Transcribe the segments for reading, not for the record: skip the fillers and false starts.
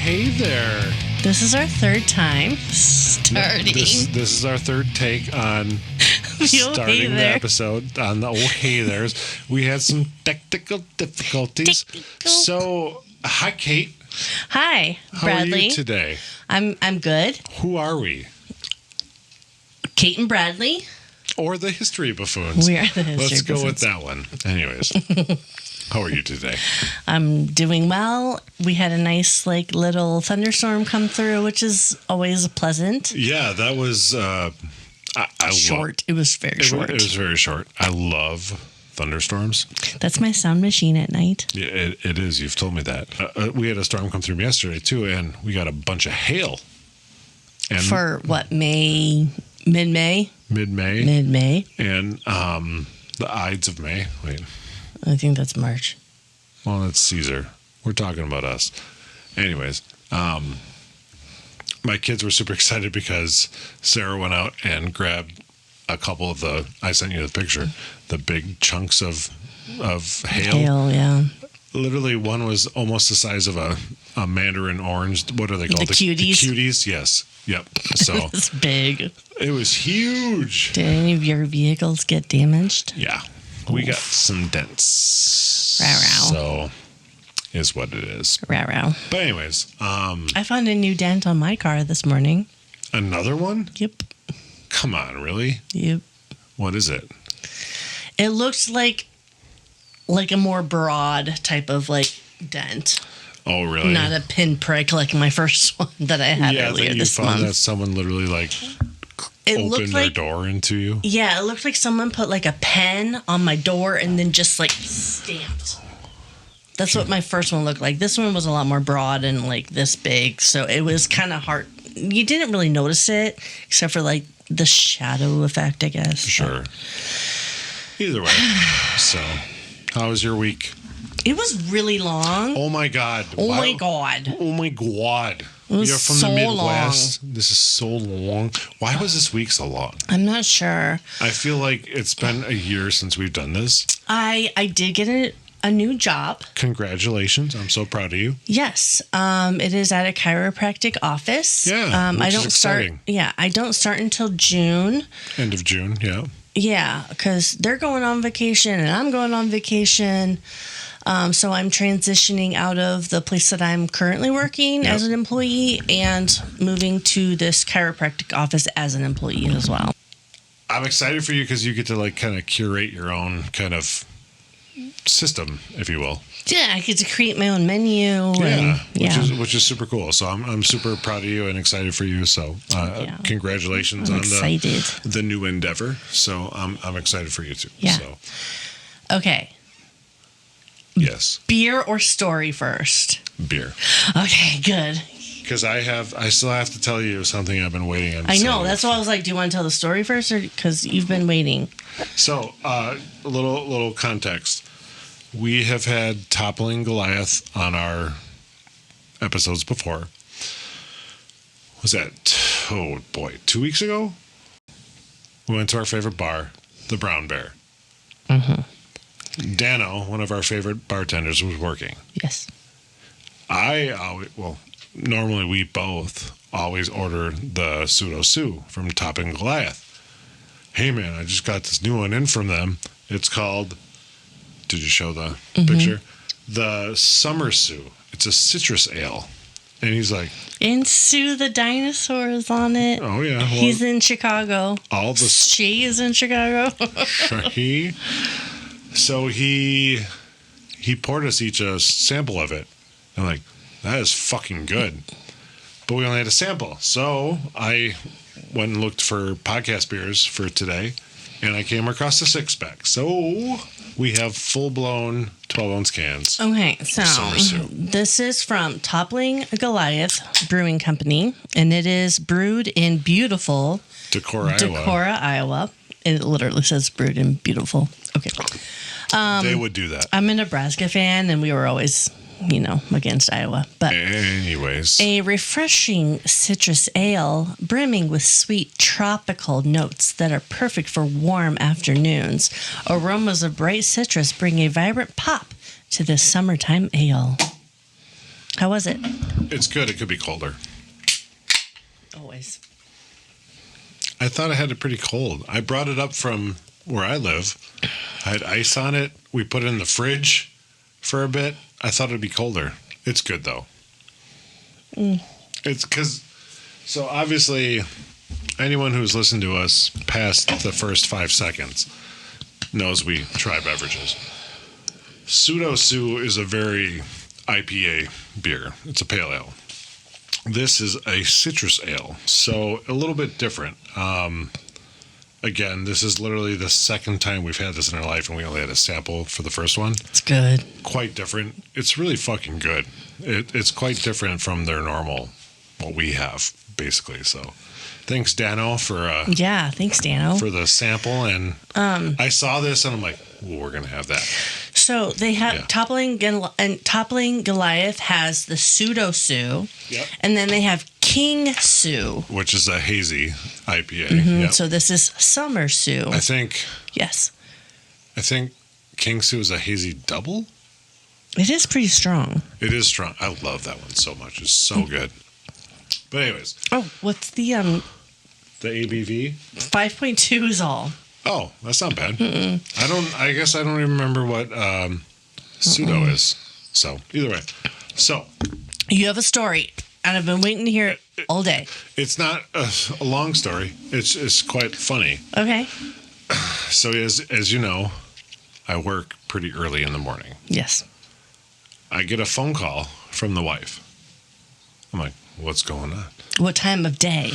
hey there. This is our third time starting. This is our third take on starting the episode on the hey there's. We had some technical difficulties. So, hi, Kate. Hi, Bradley. How are you today? I'm good. Who are we? Kate and Bradley. Or the history buffoons. We are the history Let's go buffoons. with that one. Anyways, how are you today? I'm doing well. We had a nice little thunderstorm come through, which is always pleasant. Yeah, that was short. It was very short. It was very short. I love thunderstorms. That's my sound machine at night. Yeah, it is. You've told me that. We had a storm come through yesterday too, and we got a bunch of hail. And for what, May? Mid-May? Mid-May. And the Ides of May. Wait. I think that's March. Well, that's Caesar. We're talking about us. Anyways, my kids were super excited because Sarah went out and grabbed a couple of I sent you the picture, the big chunks of hail. Hail, yeah. Literally, one was almost the size of a mandarin orange. What are they called? The cuties? The cuties, yes. Yep. So it's big. It was huge. Did any of your vehicles get damaged? Yeah. We got some dents. Row. So is what it is. Row. But anyways, I found a new dent on my car this morning. Another one? Yep. Come on, really? Yep. What is it? It looks like a more broad type of dent. Oh, really? Not a pinprick like my first one that I had earlier this month. Yeah, you found that someone literally opened their door into you? Yeah, it looked like someone put a pen on my door and then just stamped. That's what my first one looked like. This one was a lot more broad and this big, so it was kind of hard. You didn't really notice it except for the shadow effect, I guess. Sure. Either way. So, how was your week? It was really long. Oh my God. Oh my God. Oh my God. It was You're from so the Midwest. long. This is so long. Why was this week so long? I'm not sure. I feel like it's been a year since we've done this. I did get a new job. Congratulations. I'm so proud of you. Yes. It is at a chiropractic office. Yeah. I don't start. Yeah. I don't start until June. End of June. Yeah. Yeah. Because they're going on vacation and I'm going on vacation. So I'm transitioning out of the place that I'm currently working as an employee and moving to this chiropractic office as an employee as well. I'm excited for you because you get to kind of curate your own kind of system, if you will. Yeah, I get to create my own menu. Which is super cool. So I'm super proud of you and excited for you. So congratulations on the new endeavor. So I'm excited for you too. Yeah. So. Okay. Yes. Beer or story first? Beer. Okay, good. Because I still have to tell you something I've been waiting on. I know. That's why I was like, do you want to tell the story first, or because you've been waiting? So, a little context. We have had Toppling Goliath on our episodes before. Was that 2 weeks ago? We went to our favorite bar, the Brown Bear. Mm-hmm. Dano, one of our favorite bartenders, was working. Yes. Normally we both always order the Pseudo Sue from Toppling Goliath. Hey man, I just got this new one in from them. It's called, did you show the picture? The Summer Sue. It's a citrus ale. And he's like... And Sue the dinosaur is on it. Oh, yeah. Well, he's in Chicago. She is in Chicago. So he poured us each a sample of it. I'm like, that is fucking good. But we only had a sample. So I went and looked for podcast beers for today, and I came across a 6-pack. So we have full-blown 12-ounce cans. Okay, so this is from Toppling Goliath Brewing Company, and it is brewed in beautiful Decorah, Iowa. It literally says brewed in beautiful. Okay. They would do that. I'm a Nebraska fan, and we were always, against Iowa. But anyways, a refreshing citrus ale brimming with sweet tropical notes that are perfect for warm afternoons. Aromas of bright citrus bring a vibrant pop to this summertime ale. How was it? It's good. It could be colder. Always. I thought I had it pretty cold. I brought it up from where I live. I had ice on it. We put it in the fridge for a bit. I thought it'd be colder. It's good, though. It's because... So, obviously, anyone who's listened to us past the first 5 seconds knows we try beverages. Pseudo Sue is a very IPA beer. It's a pale ale. This is a citrus ale, so a little bit different. Again, this is literally the second time we've had this in our life, and we only had a sample for the first one. It's good. Quite different. It's really fucking good. It's quite different from their normal, what we have, basically. So, thanks, Dano, for thanks, Dano, for the sample. And I saw this, and I'm like, well, we're gonna have that. So they have Toppling Goliath has the Pseudo Sue, and then they have King Sue, which is a hazy IPA. Mm-hmm. Yep. So this is Summer Sue. I think King Sue is a hazy double. It is pretty strong. It is strong. I love that one so much. It's so good. But anyways. Oh, what's the ABV? 5.2 is all. Oh, that's not bad. I guess I don't even remember what pseudo is. So either way. So you have a story, and I've been waiting to hear it all day. It's not a long story. It's quite funny. Okay. So as you know, I work pretty early in the morning. Yes. I get a phone call from the wife. I'm like, what's going on? What time of day?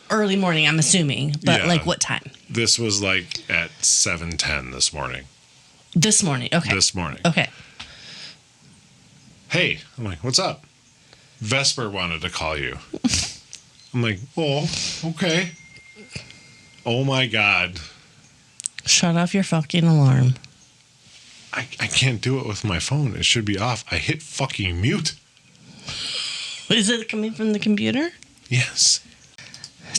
Early morning, I'm assuming. But like what time? This was like at 7:10 this morning. This morning. Okay. This morning. Okay. Hey, I'm like, what's up? Vesper wanted to call you. I'm like, oh, okay. Oh my God. Shut off your fucking alarm. I can't do it with my phone. It should be off. I hit fucking mute. Is it coming from the computer? Yes.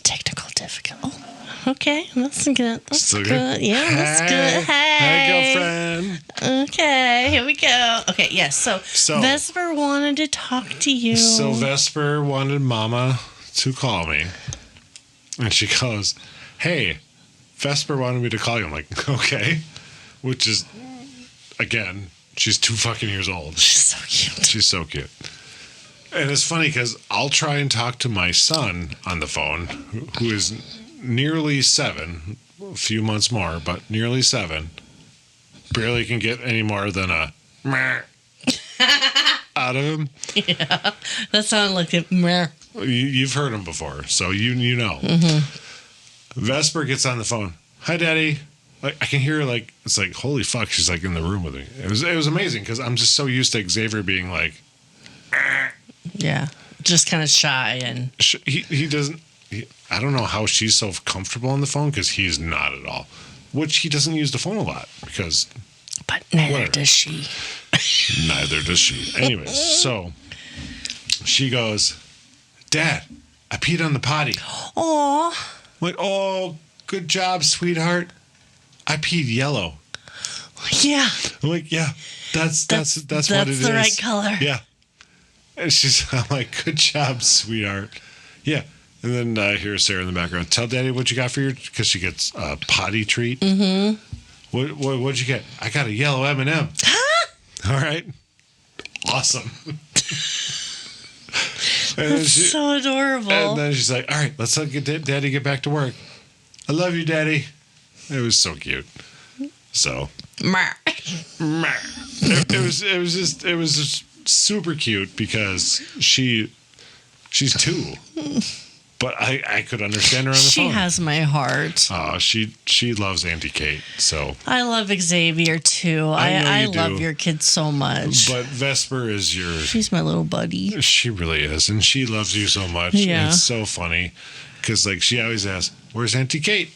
Technical difficulty. Oh, okay. That's good. That's good. Good. Yeah, that's good. Hey. Hey, girlfriend. Okay, here we go. Okay, yes. So Vesper wanted to talk to you. So Vesper wanted Mama to call me. And she goes, hey, Vesper wanted me to call you. I'm like, okay. Which is, again, she's 2 fucking years old. She's so cute. She's so cute. And it's funny because I'll try and talk to my son on the phone, who is nearly 7, a few months more, but nearly 7. Barely can get any more than a meh out of him. Yeah, that sounded like a meh. You've heard him before, so you know. Mm-hmm. Vesper gets on the phone. Hi, Daddy. Like I can hear her, like it's like holy fuck. She's like in the room with me. It was amazing because I'm just so used to Xavier being like. Yeah, just kind of shy and he doesn't. I don't know how she's so comfortable on the phone because he's not at all. Which he doesn't use the phone a lot because. But neither does she. Neither does she. Anyways, so she goes, Dad, I peed on the potty. Aw. I'm like, oh, good job, sweetheart. I peed yellow. Yeah. I'm like, yeah, that's what it is. That's the right color. Yeah. And I'm like, good job, sweetheart. Yeah. And then I hear Sarah in the background. Tell Daddy what you got for your, because she gets a potty treat. Mm-hmm. What'd you get? I got a yellow M&M. All right. Awesome. That's so adorable. And then she's like, all right, let's get Daddy get back to work. I love you, Daddy. It was so cute. So. It was just super cute because she's 2. But I could understand her on the phone. She has my heart. Oh, she loves Auntie Kate. So I love Xavier too. I love your kid so much. But Vesper is she's my little buddy. She really is, and she loves you so much. Yeah. It's so funny because like she always asks, "Where's Auntie Kate?"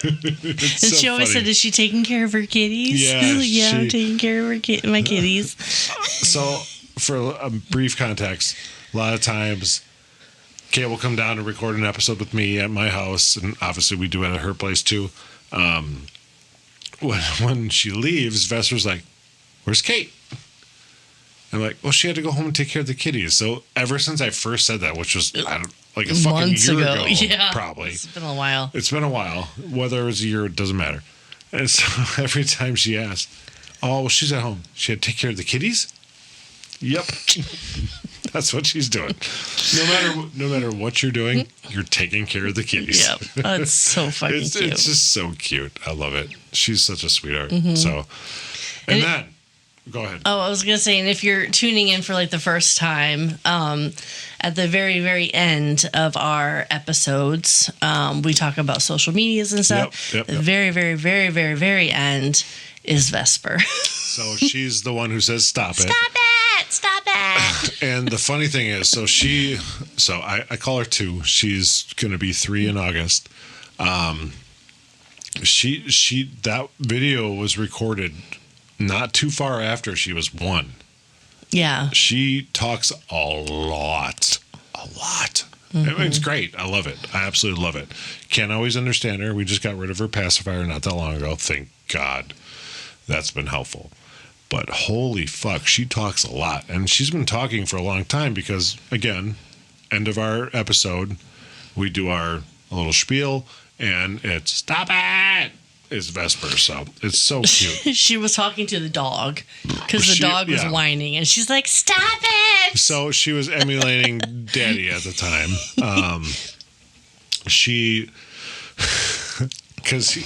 And she always said, "Is she taking care of her kitties?" Yeah, I'm taking care of my kitties. So, for a brief context, a lot of times. Kate will come down and record an episode with me at my house, and obviously we do it at her place too. When she leaves, Vesper's like, "Where's Kate?" And like, well, she had to go home and take care of the kitties. So ever since I first said that, which was like a fucking Months year ago. ago, Yeah. probably. It's been a while. It's been a while. Whether it was a year, it doesn't matter. And so every time she asked, oh, well, she's at home. She had to take care of the kitties? Yep. That's what she's doing. No matter what you're doing, you're taking care of the kitties. Yep. That's so fucking cute. It's just so cute. I love it. She's such a sweetheart. Mm-hmm. So, and then, go ahead. Oh, I was going to say, and if you're tuning in for like the first time, at the very, very end of our episodes, we talk about social medias and stuff. Yep. The very, very, very, very, very end is Vesper. So she's the one who says, stop it. Stop it. And the funny thing is, I call her 2. She's going to be 3 in August. That video was recorded not too far after she was 1. Yeah. She talks a lot. Mm-hmm. I mean, it's great. I love it. I absolutely love it. Can't always understand her. We just got rid of her pacifier not that long ago. Thank God. That's been helpful. But holy fuck, she talks a lot. And she's been talking for a long time because, again, end of our episode, we do our little spiel, and it's stop it! It's Vesper, so it's so cute. She was talking to the dog because the dog was whining, and she's like, stop it! So she was emulating Daddy at the time. Because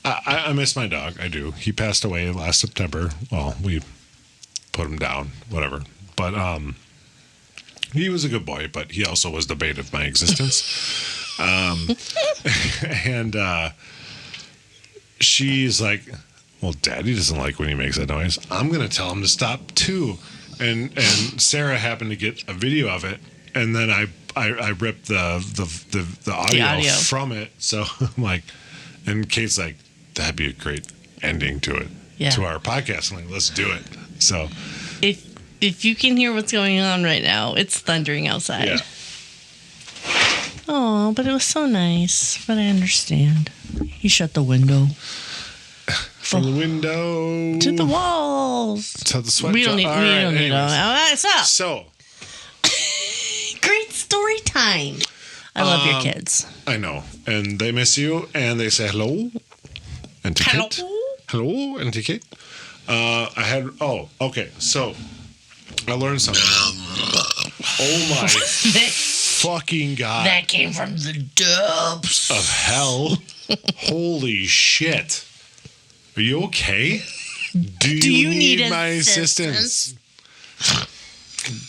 I miss my dog. I do. He passed away last September. Well, we put him down, whatever. But he was a good boy, but he also was the bane of my existence. And she's like, well, Daddy doesn't like when he makes that noise. I'm going to tell him to stop too. And Sarah happened to get a video of it, and then I ripped the audio from it. So I'm like, and Kate's like, that'd be a great ending to it, to our podcast. I'm like, let's do it. So if you can hear what's going on right now, it's thundering outside. Yeah. Oh, but it was so nice. But I understand. He shut the window. From the window to the walls. To the sweat. We don't need to. All right, stop. So. Great story time. I love your kids. I know. And they miss you, and they say hello. And to Kate. Hello, and to Kate. Okay. So, I learned something. Oh, my fucking God. That came from the depths of hell. Holy shit. Are you okay? Do you need my assistance?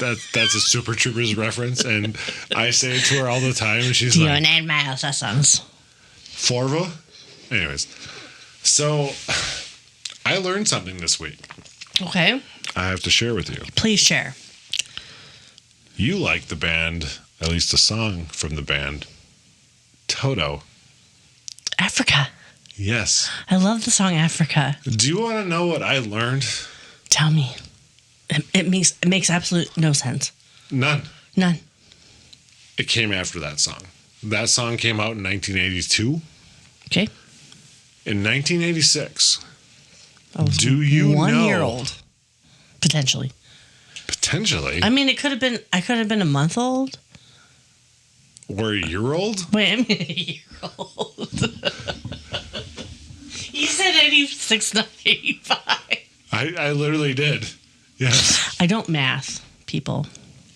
That's a Super Troopers reference, and I say it to her all the time, and she's like, "You need my assistance." Forva? Anyways, so I learned something this week. Okay. I have to share with you. Please share. You like the band, at least a song from the band, Toto. Africa. Yes. I love the song Africa. Do you want to know what I learned? Tell me. It makes absolute no sense. None. It came after that song. That song came out in 1982. Okay. In 1986. I was do you 1 know? year old. Potentially. Potentially? I mean, I could have been a month old. Or a year old? Wait, I mean a year old. You said 86, not 85. I literally did. Yes. I don't math, people.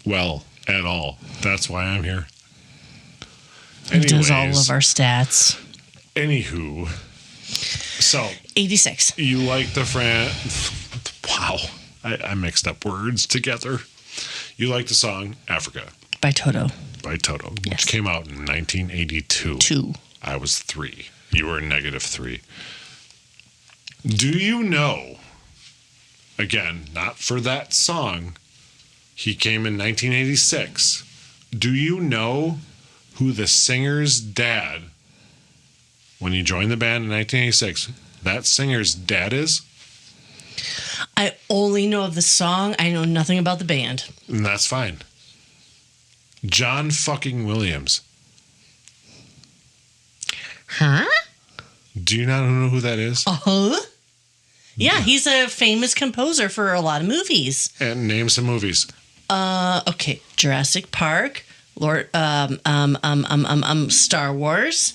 Well, at all. That's why I'm here. He does all of our stats. Anywho. So. 86. You like the Wow. I mixed up words together. You like the song Africa. By Toto. Which came out in 1982. I was 3. You were -3. Do you know, again, not for that song, he came in 1986. Do you know who the singer's dad, when he joined the band in 1986, that singer's dad is? I only know of the song. I know nothing about the band. And that's fine. John fucking Williams. Huh? Do you not know who that is? Uh-huh. Yeah, he's a famous composer for a lot of movies. And name some movies. Okay, Jurassic Park, Star Wars.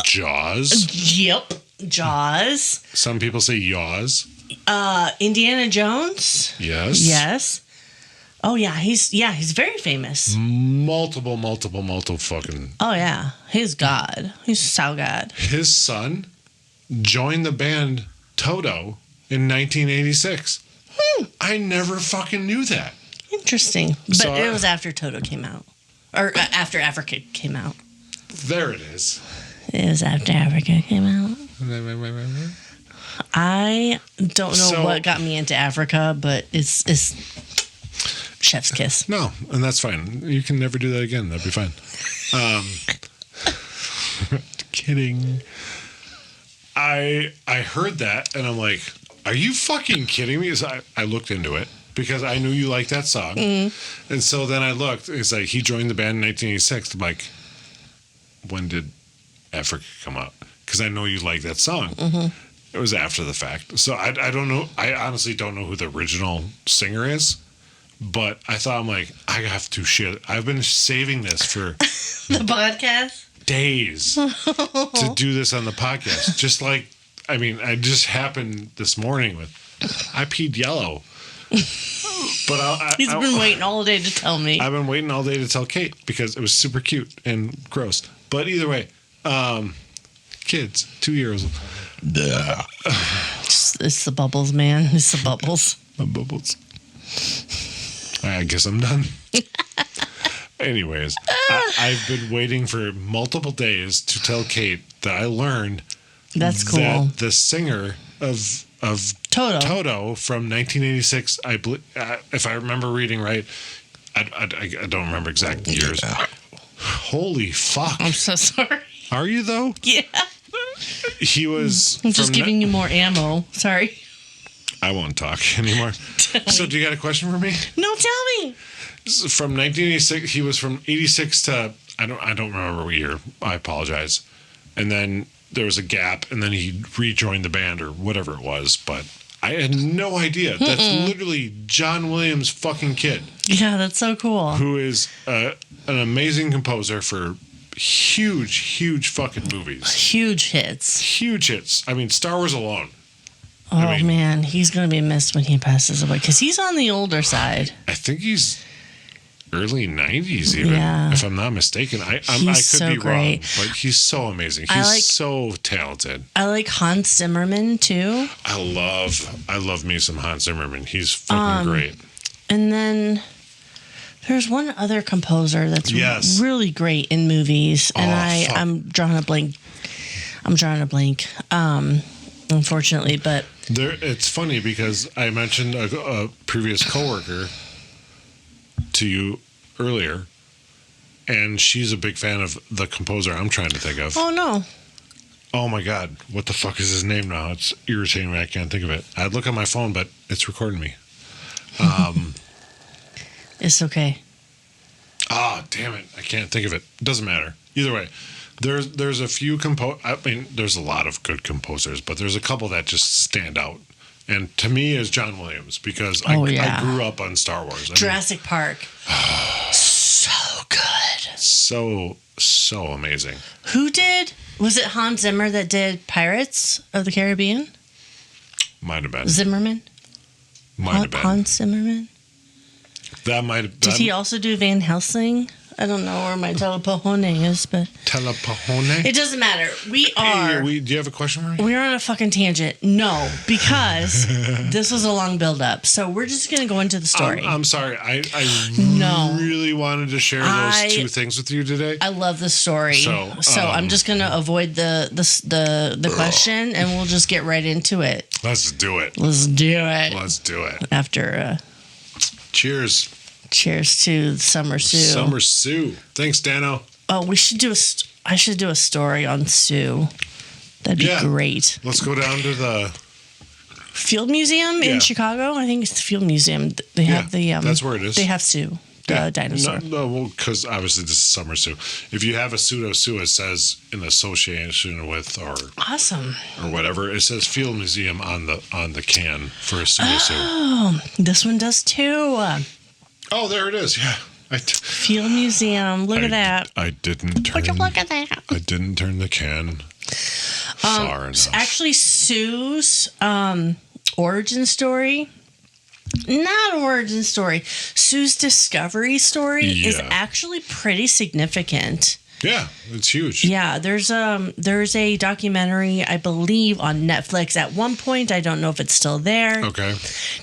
Jaws. Yep, Jaws. Some people say Yaws. Indiana Jones. Yes. Yes. Oh yeah, he's very famous. Multiple fucking. Oh yeah, he's God. He's so God. His son joined the band Toto in 1986. I never fucking knew that. Interesting, but So it was after Toto came out, or after Africa came out. There it is. It was after Africa came out. I don't know what got me into Africa, but it's chef's kiss. No, and that's fine. You can never do that again. That'd be fine. Kidding. I heard that and I'm like, are you fucking kidding me? So I looked into it because I knew you liked that song. Mm-hmm. And so then I looked. It's like he joined the band in 1986. I'm like, when did Africa come out? Because I know you like that song. Mm-hmm. It was after the fact. So I don't know. I honestly don't know who the original singer is. But I thought, I'm like, I have to share. I've been saving this for the podcast days to do this on the podcast. Just like, I mean, I just happened this morning with, I peed yellow. But he's been waiting all day to tell me. I've been waiting all day to tell Kate because it was super cute and gross. But either way, kids, 2 years. It's the bubbles, man. It's the bubbles. My bubbles. I guess I'm done. Anyways, I've been waiting for multiple days to tell Kate that I learned that's cool. That the singer of Toto from 1986, I believe, if I remember reading right, I don't remember exact years. Holy fuck! I'm so sorry. Are you though? Yeah. He was. I'm just giving you more ammo. Sorry. I won't talk anymore. So, do you got a question for me? No, tell me. From 1986, he was from 86 to I don't remember what year. I apologize. And then there was a gap, and then he rejoined the band or whatever it was. But I had no idea. That's literally John Williams' fucking kid. Yeah, that's so cool. Who is an amazing composer for huge fucking movies. Huge hits. I mean, Star Wars alone. Oh, man, he's going to be missed when he passes away because he's on the older side. I think he's early 90s even, if I'm not mistaken. I could so be great. wrong, but he's so amazing. He's so talented. I like Hans Zimmerman, too. I love me some Hans Zimmerman. He's fucking great. And then there's one other composer that's really great in movies, and I'm drawing a blank. Unfortunately, but it's funny because I mentioned a previous coworker to you earlier, and she's a big fan of the composer I'm trying to think of. Oh no! Oh my God! What the fuck is his name now? It's irritating me. I can't think of it. I'd look on my phone, but it's recording me. It's okay. Damn it! I can't think of it. Doesn't matter. Either way. There's a few there's a lot of good composers, but there's a couple that just stand out. And to me is John Williams because I grew up on Star Wars. Jurassic Park. So good. So amazing. Was it Hans Zimmer that did Pirates of the Caribbean? Might have been. Zimmerman? Might have been. Hans Zimmerman? That might have been. Did he also do Van Helsing? I don't know where my telepahone is, but... Telepahone? It doesn't matter. Do you have a question for me? We're on a fucking tangent. No, because this was a long build-up. So we're just going to go into the story. I'm sorry. I really wanted to share those two things with you today. I love the story. So I'm just going to avoid the question, and we'll just get right into it. Let's do it. After... Cheers. Cheers to Summer Sue. Thanks, Dano. Oh, I should do a story on Sue. That'd be great. Let's go down to the Field Museum in Chicago. I think it's the Field Museum. They have the that's where it is. They have Sue. dinosaur. No, well, because obviously this is Summer Sue. If you have a pseudo Sue, it says in association with or Awesome. or whatever. It says Field Museum on the can for a pseudo Sue. Oh, this one does too. Oh, there it is. Yeah. Field Museum. Look at that. I didn't turn. Look at that. I didn't turn the can far enough. Actually, Sue's origin story. Not origin story. Sue's discovery story is actually pretty significant. Yeah, it's huge. Yeah, there's a documentary, I believe, on Netflix at one point. I don't know if it's still there. Okay.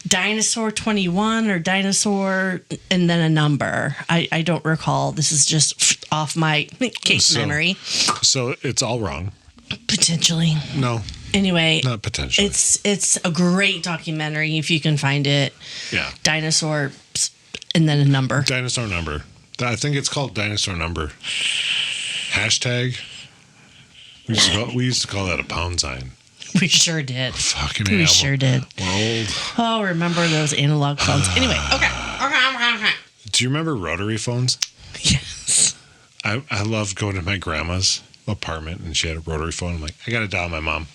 Dinosaur 21 or Dinosaur and then a number. I don't recall. This is just off my case memory. So it's all wrong. Potentially. No. Anyway, not potentially. It's a great documentary if you can find it. Yeah. Dinosaur and then a number. Dinosaur number. I think it's called Dinosaur number. Hashtag. We used to call that a pound sign. We sure did. Fucking We sure did. We're old. Oh, remember those analog phones. Anyway, okay. Do you remember rotary phones? Yes. I loved going to my grandma's apartment and she had a rotary phone. I'm like, I got to dial my mom.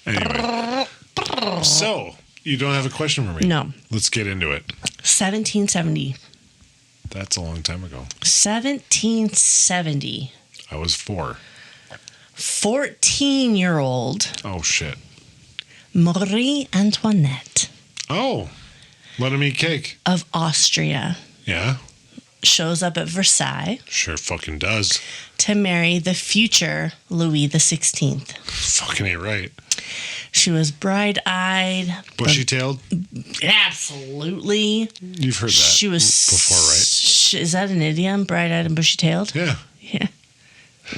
Anyway. So, you don't have a question for me? No. Let's get into it. 1770. That's a long time ago. 1770. I was 4. 14-year-old Oh, shit. Marie Antoinette Oh, let him eat cake. of Austria Yeah, shows up at Versailles sure fucking does. to marry the future Louis XVI. Fucking ain't right. She was bright-eyed. Bushy-tailed? Absolutely. You've heard that She was before, right? Is that an idiom? Bright-eyed and bushy-tailed? Yeah. Yeah.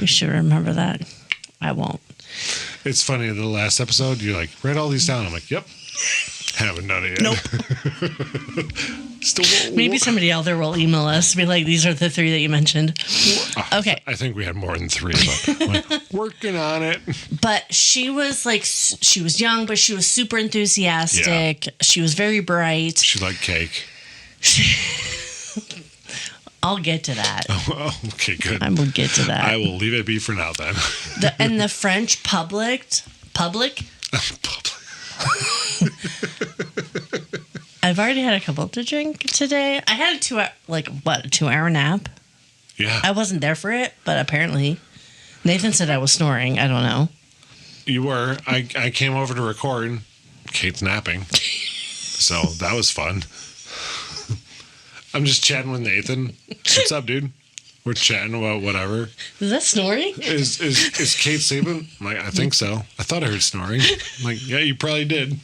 We should remember that. I won't. It's funny, the last episode, you're like, write all these down. I'm like, yep. Haven't done it yet. Nope. Still, Maybe somebody out there will email us be like, these are the 3 that you mentioned. Okay. I think we had more than 3, but I'm like, working on it. But she was like, she was young, but she was super enthusiastic. Yeah. She was very bright. She liked cake. I'll get to that. Oh, okay, good. I will get to that. I will leave it be for now then. And the French public? I've already had a couple to drink today. I had a 2-hour nap. Yeah. I wasn't there for it, but apparently Nathan said I was snoring. I don't know. You were. I came over to record. Kate's napping. So that was fun. I'm just chatting with Nathan. What's up, dude? We're chatting about whatever. Is that snoring? Is Kate sleeping? I'm like, I think so. I thought I heard snoring. I'm like, yeah, you probably did.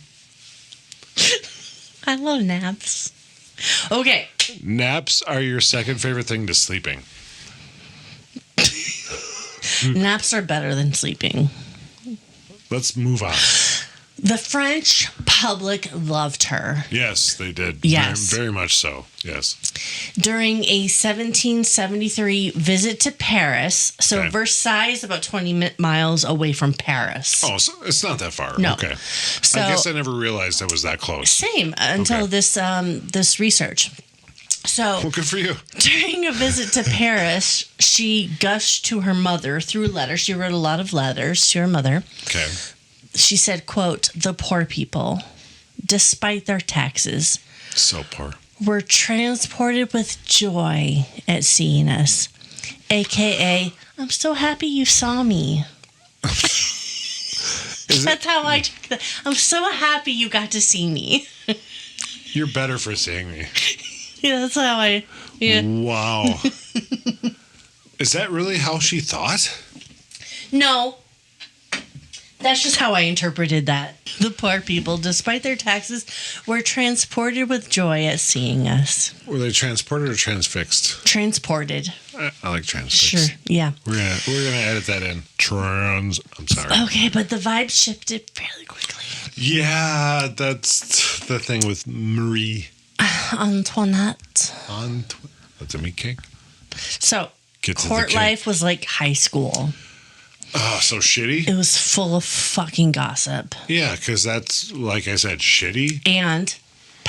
I love naps. Okay. Naps are your second favorite thing to sleeping. Naps are better than sleeping. Let's move on. The French public loved her. Yes, they did. Yes. Very much so. Yes. During a 1773 visit to Paris. So Okay. Versailles is about 20 miles away from Paris. Oh, so it's not that far. No. Okay. So, I guess I never realized it was that close. Same until this research. So Well, good for you. during a visit to Paris, she gushed to her mother through letters. She wrote a lot of letters to her mother. Okay. She said, quote, "The poor people, despite their taxes, So poor. were transported with joy at seeing us. AKA, I'm so happy you saw me." That's how I took that. I'm so happy you got to see me. You're better for seeing me. Yeah, that's how I. Yeah. Wow. Is that really how she thought? No. That's just how I interpreted that. The poor people, despite their taxes, were transported with joy at seeing us. Were they transported or transfixed? Transported. I like transfixed. Sure, yeah. We're gonna edit that in. I'm sorry. Okay, but the vibe shifted fairly quickly. Yeah, that's the thing with Marie Antoinette. That's a meat cake. So, Gets court into life was like high school. Oh, so shitty? It was full of fucking gossip. Yeah, because that's, like I said, shitty. And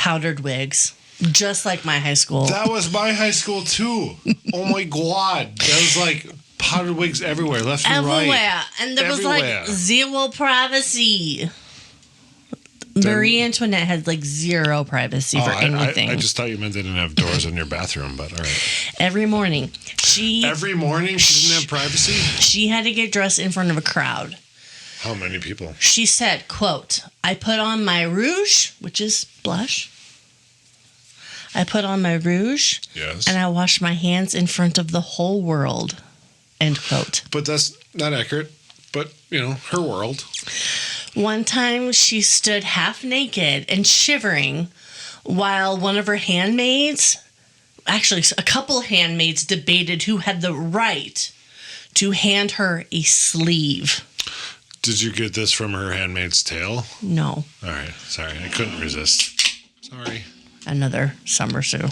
powdered wigs, just like my high school. That was my high school too. Oh my God. There was like powdered wigs everywhere, left and right. Everywhere. And there was like zero privacy. Marie Antoinette had like zero privacy for anything. I just thought you meant they didn't have doors in your bathroom, but all right. Every morning she didn't have privacy? She had to get dressed in front of a crowd. How many people? She said, quote, I put on my rouge, which is blush. I put on my rouge. Yes. And I washed my hands in front of the whole world. End quote. But that's not accurate. But, her world. One time she stood half naked and shivering while one of her handmaids, actually a couple handmaids, debated who had the right to hand her a sleeve. Did you get this from her Handmaid's Tale? No. All right. Sorry. I couldn't resist. Sorry. Another Summer Sue.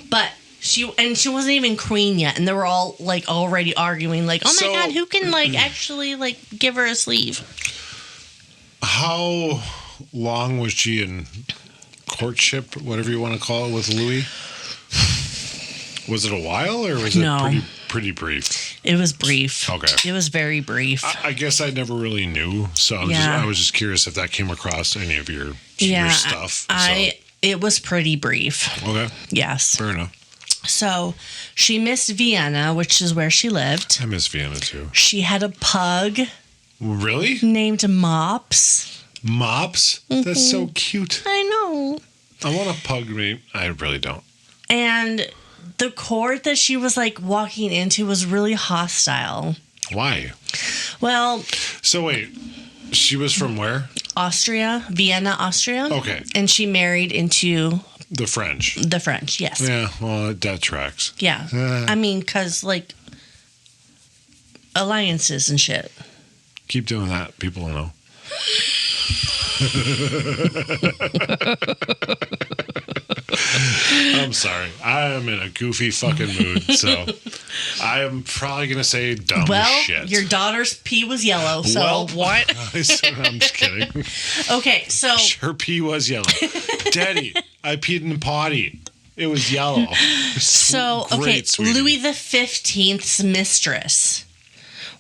But she wasn't even queen yet. And they were all like already arguing like, oh my God, who can like actually like give her a sleeve? How long was she in courtship, whatever you want to call it, with Louis? Was it a while or was it pretty brief? It was brief. Okay. It was very brief. I guess I never really knew, so I was just curious if that came across any of your stuff. It was pretty brief. Okay. Yes. Fair enough. So she missed Vienna, which is where she lived. I miss Vienna too. She had a pug. Really? Named Mops. Mops? Mm-hmm. That's so cute. I know. I want a pug name. I really don't. And the court that she was like walking into was really hostile. Why? Well. So wait, she was from where? Austria, Vienna, Austria. Okay. And she married into the French. The French, yes. Yeah, well, that tracks. Yeah. I mean, because like alliances and shit. Keep doing that. People will know. I'm sorry. I am in a goofy fucking mood, so I am probably going to say dumb shit. Well, your daughter's pee was yellow, so what? I'm just kidding. Okay, so... Her pee was yellow. Daddy, I peed in the potty. It was yellow. So, okay, Louis XV's mistress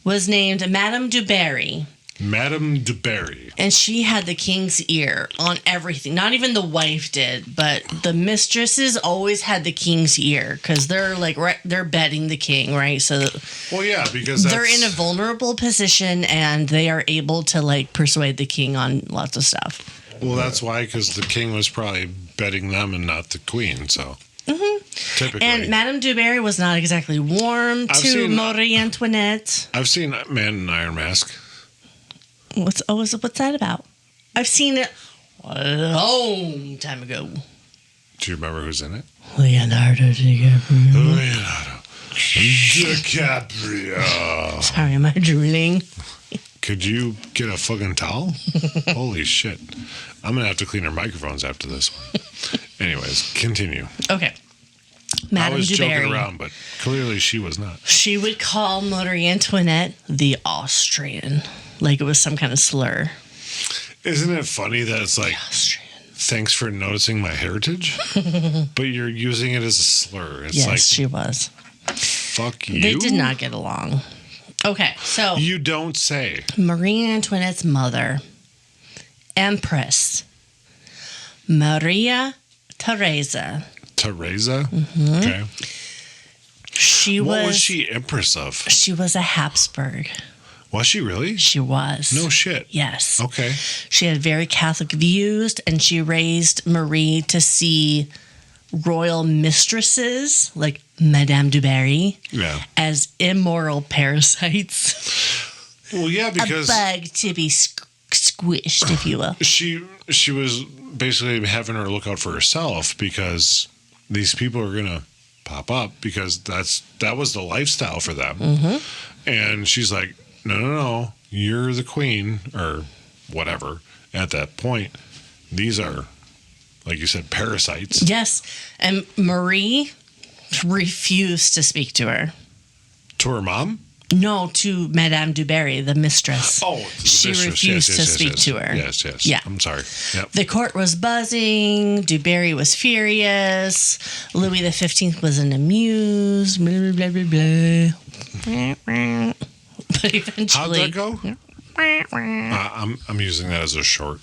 was named Madame du Barry. Madame du Barry. And she had the king's ear on everything. Not even the wife did, but the mistresses always had the king's ear because they're like they're betting the king, right? So, well, yeah, because they're in a vulnerable position and they are able to like persuade the king on lots of stuff. Well, that's why, because the king was probably betting them and not the queen. So. Mm-hmm. Typically. And Madame du Barry was not exactly warm to Marie Antoinette. I've seen Man in Iron Mask. What's that about? I've seen it a long time ago. Do you remember who's in it? Leonardo DiCaprio. Sorry, am I drooling? Could you get a fucking towel? Holy shit. I'm going to have to clean our microphones after this one. Anyways, continue. Okay. Madame I was du Barry. joking around, but clearly she was not. She would call Marie Antoinette the Austrian, like it was some kind of slur. Isn't it funny that it's like, thanks for noticing my heritage, but you're using it as a slur? It's yes, she was. Fuck you. They did not get along. Okay, so. You don't say. Marie Antoinette's mother, Empress Maria Theresa. Teresa? Mm-hmm. Okay. What was was she empress of? She was a Habsburg. Was she really? She was. No shit. Yes. Okay. She had very Catholic views, and she raised Marie to see royal mistresses like Madame du Barry as immoral parasites. Well, yeah, because a bug to be squished, if you will. She was basically having her look out for herself because these people are gonna pop up because that was the lifestyle for them. Mm-hmm. And she's like, no, you're the queen or whatever. At that point, these are, like you said, parasites. Yes, and Marie refused to speak to her. To her mom? No, to Madame du Barry, the mistress. Oh, she refused to speak to her. Yes. Yeah. I'm sorry. Yep. The court was buzzing. Du Barry was furious. Louis XV was amused. Blah, blah, blah, blah. But eventually... How'd that go? I'm using that as a short.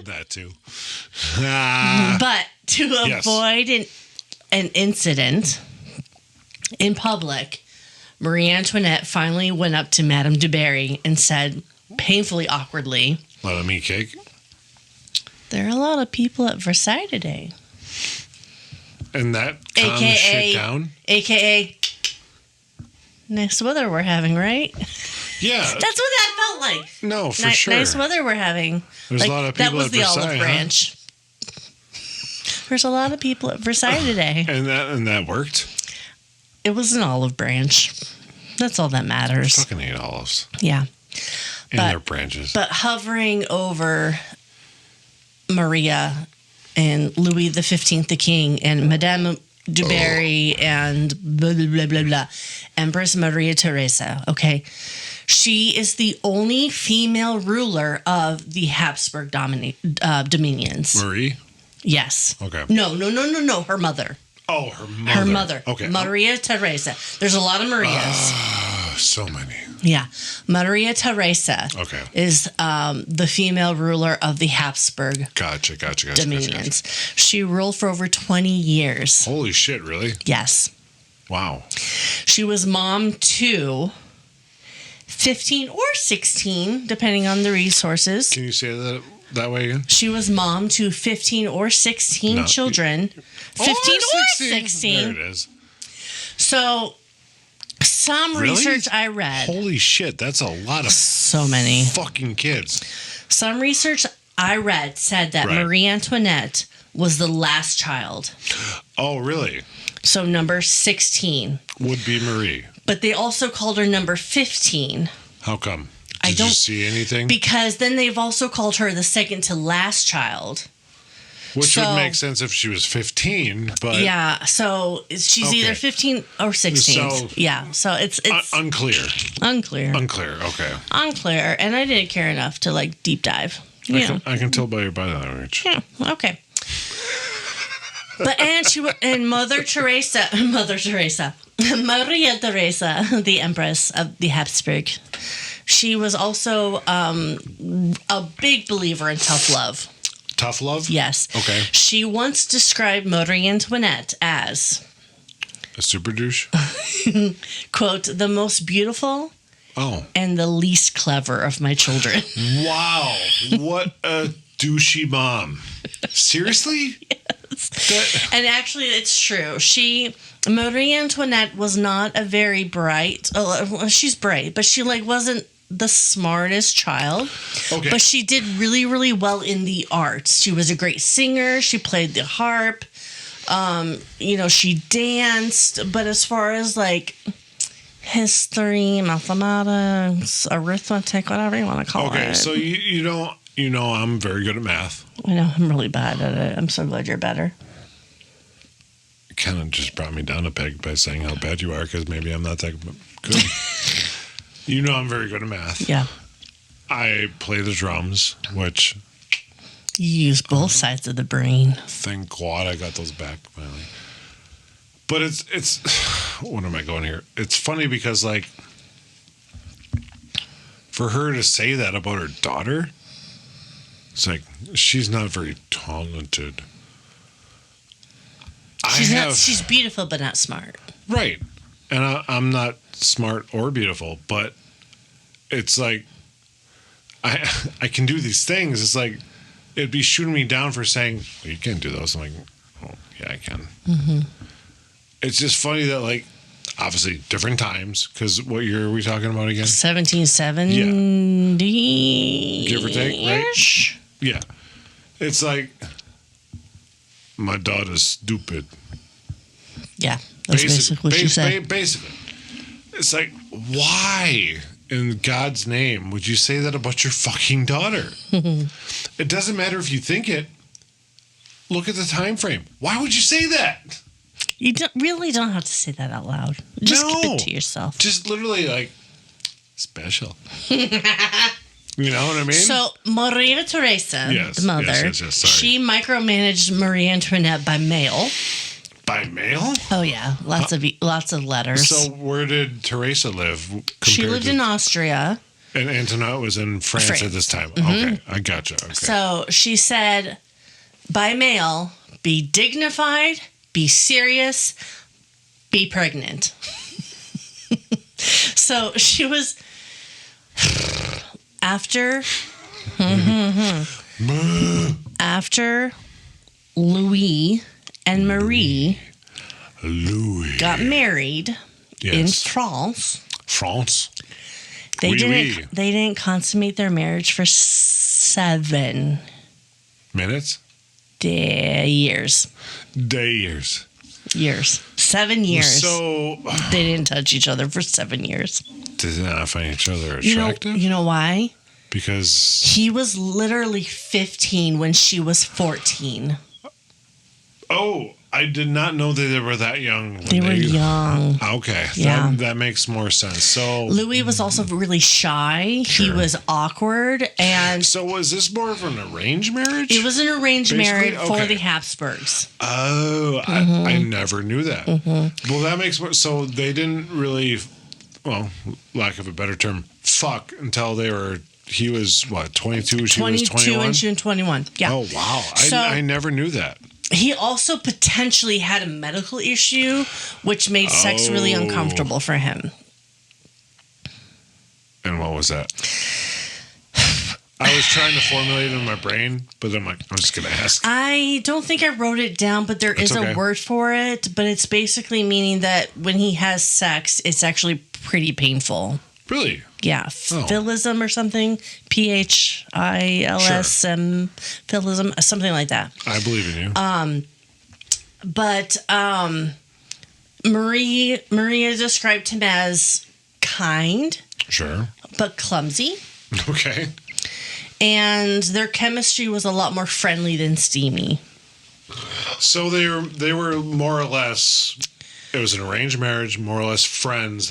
That too. But to avoid an incident in public, Marie Antoinette finally went up to Madame du Barry and said, painfully awkwardly, Let them eat cake. there are a lot of people at Versailles today. And that calmed shit down? AKA, nice weather we're having, right? Yeah. That's what that felt like. No, for sure. Nice weather we're having. There's a lot of people that was at the Versailles, olive branch. There's a lot of people at Versailles today. And that worked? It was an olive branch. That's all that matters. I fucking hate olives. Yeah. And their branches. But hovering over Maria and Louis XV, the king, and Madame du Barry and blah, blah, blah, blah, blah. Empress Maria Theresa, okay? She is the only female ruler of the Habsburg dominions. Marie? Yes. Okay. No. Her mother. Oh, her mother. Her mother. Okay. Maria Theresa. There's a lot of Marias. So many. Yeah. Maria Theresa is the female ruler of the Habsburg Gotcha. dominions. She ruled for over 20 years. Holy shit, really? Yes. Wow. She was mom to 15 or 16, depending on the resources. Can you say that way again? She was mom to 15 or 16 children. 15 or 16. There it is. So, some research I read. Holy shit, that's a lot of so many fucking kids. Some research I read said that Marie Antoinette was the last child. Oh, really? So number 16 would be Marie. But they also called her number 15. How come? Did you see anything? Because then they've also called her the second to last child. Which would make sense if she was 15, but... Yeah, so she's either 15 or 16. So, yeah, so it's unclear. Unclear, okay. Unclear, and I didn't care enough to, like, deep dive. I can tell by your body language. Yeah, okay. But, and Maria Theresa, the Empress of the Habsburg, she was also a big believer in tough love. Tough love? Yes. Okay. She once described Marie Antoinette as... a super douche? quote, the most beautiful and the least clever of my children. Wow. What a douchey mom. Seriously? Yes. And actually, it's true. Marie Antoinette was not a very bright... she's bright, but she wasn't the smartest child. Okay. But she did really, really well in the arts. She was a great singer. She played the harp. She danced. But as far as history, mathematics, arithmetic, whatever you want to call it. Okay, so you know I'm very good at math. I know, I'm really bad at it. I'm so glad you're better. It kind of just brought me down a peg by saying how bad you are, because maybe I'm not that good. You know I'm very good at math. Yeah. I play the drums, which... You use both sides of the brain. Thank God I got those back finally. But it's what am I going here? It's funny because for her to say that about her daughter, it's she's not very talented. She's beautiful but not smart. Right. And I'm not smart or beautiful, but it's I can do these things. It's it'd be shooting me down for saying, well, you can't do those. I'm oh, yeah, I can. Mm-hmm. It's just funny that, obviously different times, because what year are we talking about again? 1770. Yeah. Give or take, right? Yeah. It's my daughter's stupid. Yeah. That's basically what you said. Basically. It's why in God's name would you say that about your fucking daughter? It doesn't matter if you think it. Look at the time frame. Why would you say that? You really don't have to say that out loud. Just keep it to yourself. Just literally like special. You know what I mean? So Maria Theresa, the mother, she micromanaged Marie Antoinette by mail. By mail? Oh yeah, lots of letters. So where did Teresa live? She lived in Austria. And Antoinette was in France at this time. Mm-hmm. Okay, I gotcha. Okay. So she said, by mail, be dignified, be serious, be pregnant. So she was after Louis and Marie got married in France. They didn't consummate their marriage for 7 minutes? Years. 7 years. So they didn't touch each other for 7 years. Did they not find each other attractive? You know why? Because he was literally 15 when she was 14. Oh, I did not know that they were that young. They were young. Okay. Yeah. That makes more sense. So Louis was also really shy. Sure. He was awkward. And so was this more of an arranged marriage? It was an arranged marriage for the Habsburgs. Oh, I never knew that. Mm-hmm. Well, that makes more. So they didn't really, well, lack of a better term, fuck until they were. He was what, 22? She was 21? And she was 21. Yeah. Oh, wow. I never knew that. He also potentially had a medical issue, which made sex really uncomfortable for him. And what was that? I was trying to formulate it in my brain, but I'm like, I'm just going to ask. I don't think I wrote it down, but there is a word for it. But it's basically meaning that when he has sex, it's actually pretty painful. Really? Yeah. Philism or something. Philsm. Philism. Something like that. I believe in you. But Maria described him as kind. Sure. But clumsy. Okay. And their chemistry was a lot more friendly than steamy. So they were more or less. It was an arranged marriage, more or less friends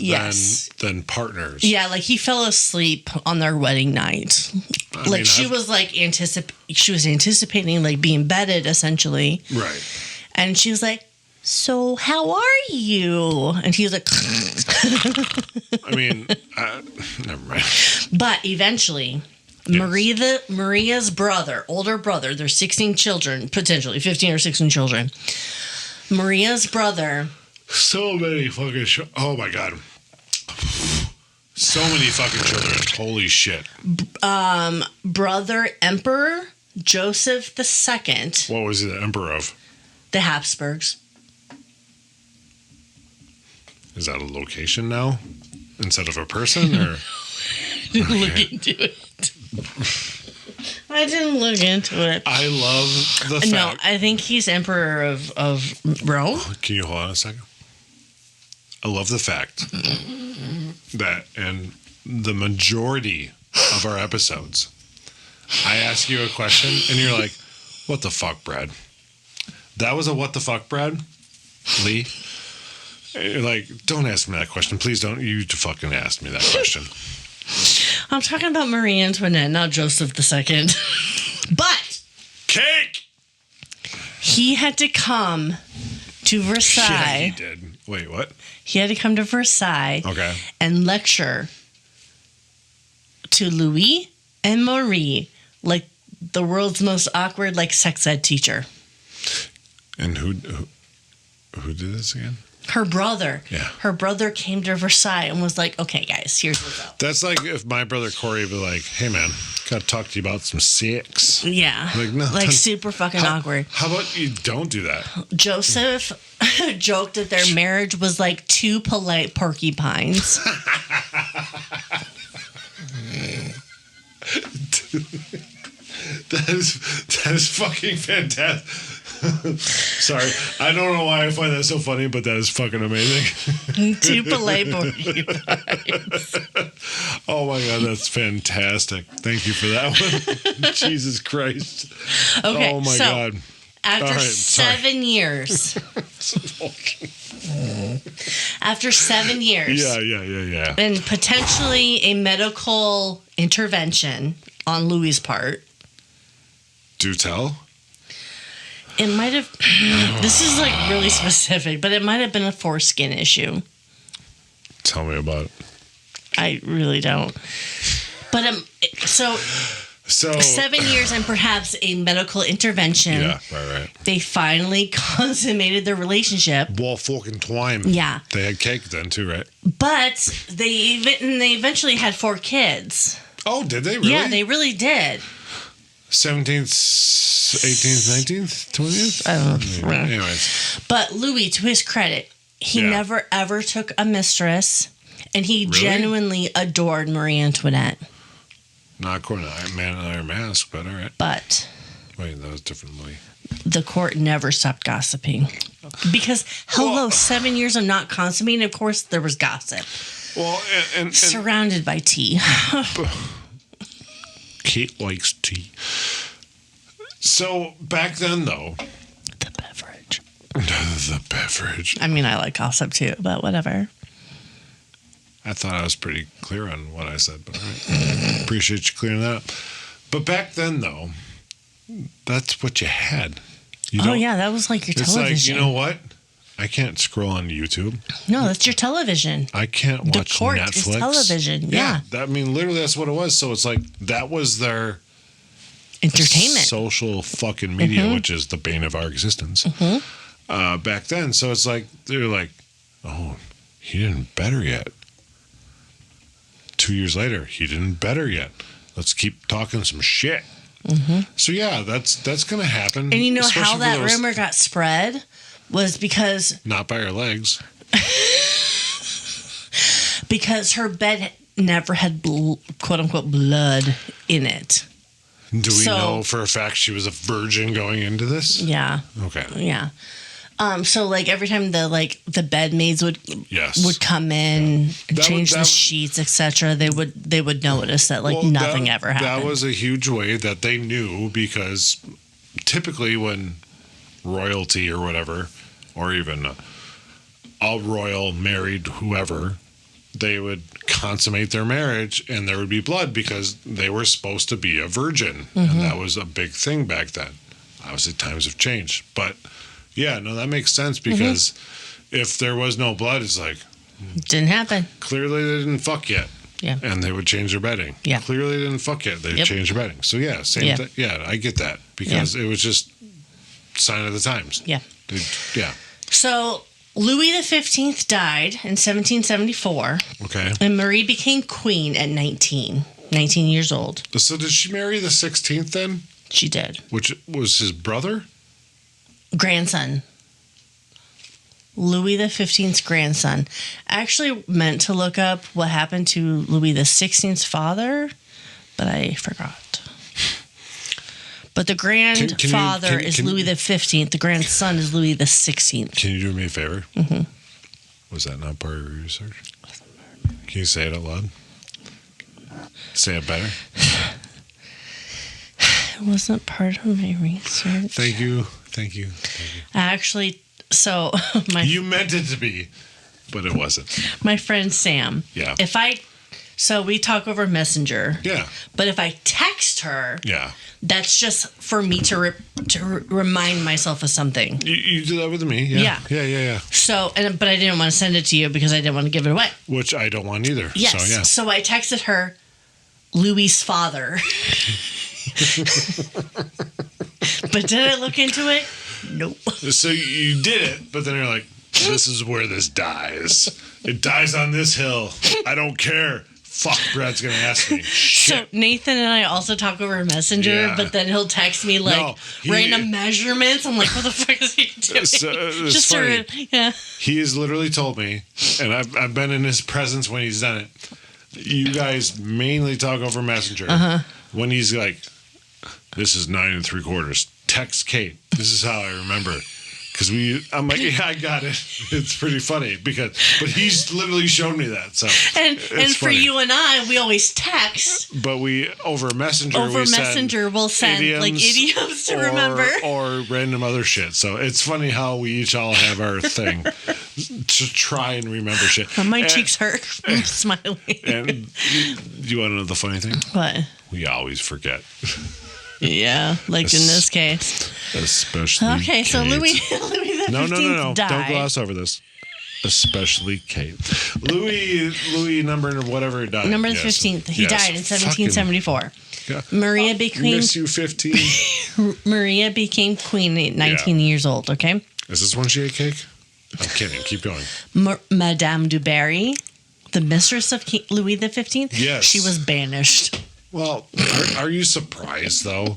than partners. Yeah, like he fell asleep on their wedding night. She was anticipating like being bedded essentially. Right. And she was like, "So how are you?" And he was like, never mind. But eventually, yes. Maria's older brother, there's 16 children, potentially 15 or 16 children. Maria's brother. So many fucking oh my god. So many fucking children. Holy shit. Brother Emperor Joseph II. What was he the emperor of? The Habsburgs. Is that a location now? Instead of a person or Look into it. I didn't look into it. I love the fact. No, I think he's emperor of Rome. Can you hold on a second? I love the fact that in the majority of our episodes, I ask you a question and you're like, what the fuck, Brad? That was a what the fuck, Brad? Lee? You're like, don't ask me that question. Please don't you fucking ask me that question. I'm talking about Marie Antoinette, not Joseph II. But cake! He had to come to Versailles. Yeah, he did. Wait, what? He had to come to Versailles and lecture to Louis and Marie like the world's most awkward sex ed teacher. And who did this again? Her brother. Yeah. Her brother came to Versailles and was like, okay, guys, here's what's up. That's like if my brother Corey would be like, hey, man, got to talk to you about some sex. Yeah. Super fucking awkward. How about you don't do that? Joseph joked that their marriage was like 2 polite porcupines. That is fucking fantastic. Sorry, I don't know why I find that so funny, but that is fucking amazing. 2 polite porcupines. Oh my god, that's fantastic! Thank you for that one. Jesus Christ. Okay, oh my god. After right, 7 years. After 7 years. Yeah. And potentially a medical intervention on Louis' part. Do tell. It might have... This is like really specific, but it might have been a foreskin issue. Tell me about it. I really don't. But so 7 years and perhaps a medical intervention. Yeah, right. They finally consummated their relationship. Well, fucking twine. Yeah. They had cake then too, right? But they eventually had 4 kids. Oh, did they really? Yeah, they really did. 17th, 18th, 19th, 20th? I don't know. Anyways. But Louis, to his credit, he never ever took a mistress, and he genuinely adored Marie Antoinette. Not according to Man in Iron Mask, but all right. But wait, that was differently. The court never stopped gossiping. Because, 7 years of not consummating, of course, there was gossip. Well, and surrounded by tea. Kate likes tea. So, back then, though. The beverage. The beverage. I mean, I like gossip, too, but whatever. I thought I was pretty clear on what I said, but all right. Appreciate you clearing that up. But back then, though, that's what you had. That was like your television. It's like, you know what? I can't scroll on YouTube. No, that's your television. I can't watch the court Netflix. Is television. Yeah. Literally, that's what it was. So it's like, that was their entertainment. Social fucking media, which is the bane of our existence. Back then. So it's like, they're like, oh, he didn't better yet. 2 years later, he didn't better yet. Let's keep talking some shit. So yeah, that's gonna happen. And you know how that rumor got spread was because not by her legs. Because her bed never had quote unquote blood in it. Do we know for a fact she was a virgin going into this? Yeah. Okay. Yeah. So like every time the bed maids would come in and change the sheets, etc., they would notice that nothing ever happened. That was a huge way that they knew, because typically when royalty or whatever, or even a royal married whoever, they would consummate their marriage and there would be blood because they were supposed to be a virgin, and that was a big thing back then. Obviously, times have changed, but. Yeah, no, that makes sense, because if there was no blood, it's like... Didn't happen. Clearly they didn't fuck yet. Yeah. And they would change their bedding. Yeah. Clearly they didn't fuck yet. They'd change their bedding. So yeah, same thing. Yeah, I get that, because it was just sign of the times. Yeah. Yeah. So Louis XV died in 1774. Okay. And Marie became queen at 19 years old. So did she marry the 16th then? She did. Which was his brother? Grandson. Louis XV's grandson. I actually meant to look up what happened to Louis XV's father, but I forgot. But the grandfather is Louis XV. The grandson is Louis XVI. Can you do me a favor? Was that not part of your research? Can you say it out loud? Say it better. It wasn't part of my research. Thank you. Actually, so you meant it to be, but it wasn't. My friend Sam. Yeah. So we talk over Messenger. Yeah. But if I text her. Yeah. That's just for me to remind myself of something. You do that with me. Yeah. So, but I didn't want to send it to you because I didn't want to give it away. Which I don't want either. Yes. So, yeah. So I texted her Louis' father. But did I look into it? Nope. So you did it, but then you're like, this is where this dies. It dies on this hill. I don't care. Fuck, Brad's going to ask me. Shit. So Nathan and I also talk over Messenger, but then he'll text me random measurements. I'm like, what the fuck is he doing? Just funny. He has literally told me, and I've been in his presence when he's done it. You guys mainly talk over Messenger. When he's like, this is 9 3/4. Text Kate. This is how I remember. Because I'm like, yeah, I got it. It's pretty funny but he's literally shown me that. So and for funny. you and I, we always text. But we over Messenger. We'll send idioms to remember or random other shit. So it's funny how we each all have our thing to try and remember shit. My cheeks hurt from smiling. And you want to know the funny thing? What? We always forget. Yeah, like in this case. Especially okay, Kate. so Louis the 15th No. died. Don't gloss over this. Especially Kate. Louis number whatever died. Number 15th. He died in 1774. Yeah. Maria became Miss you 15. Maria became queen at 19 years old, okay? Is this when she ate cake? I'm kidding. Keep going. Madame du Barry, the mistress of Louis XV, yes. She was banished. Well, are you surprised, though?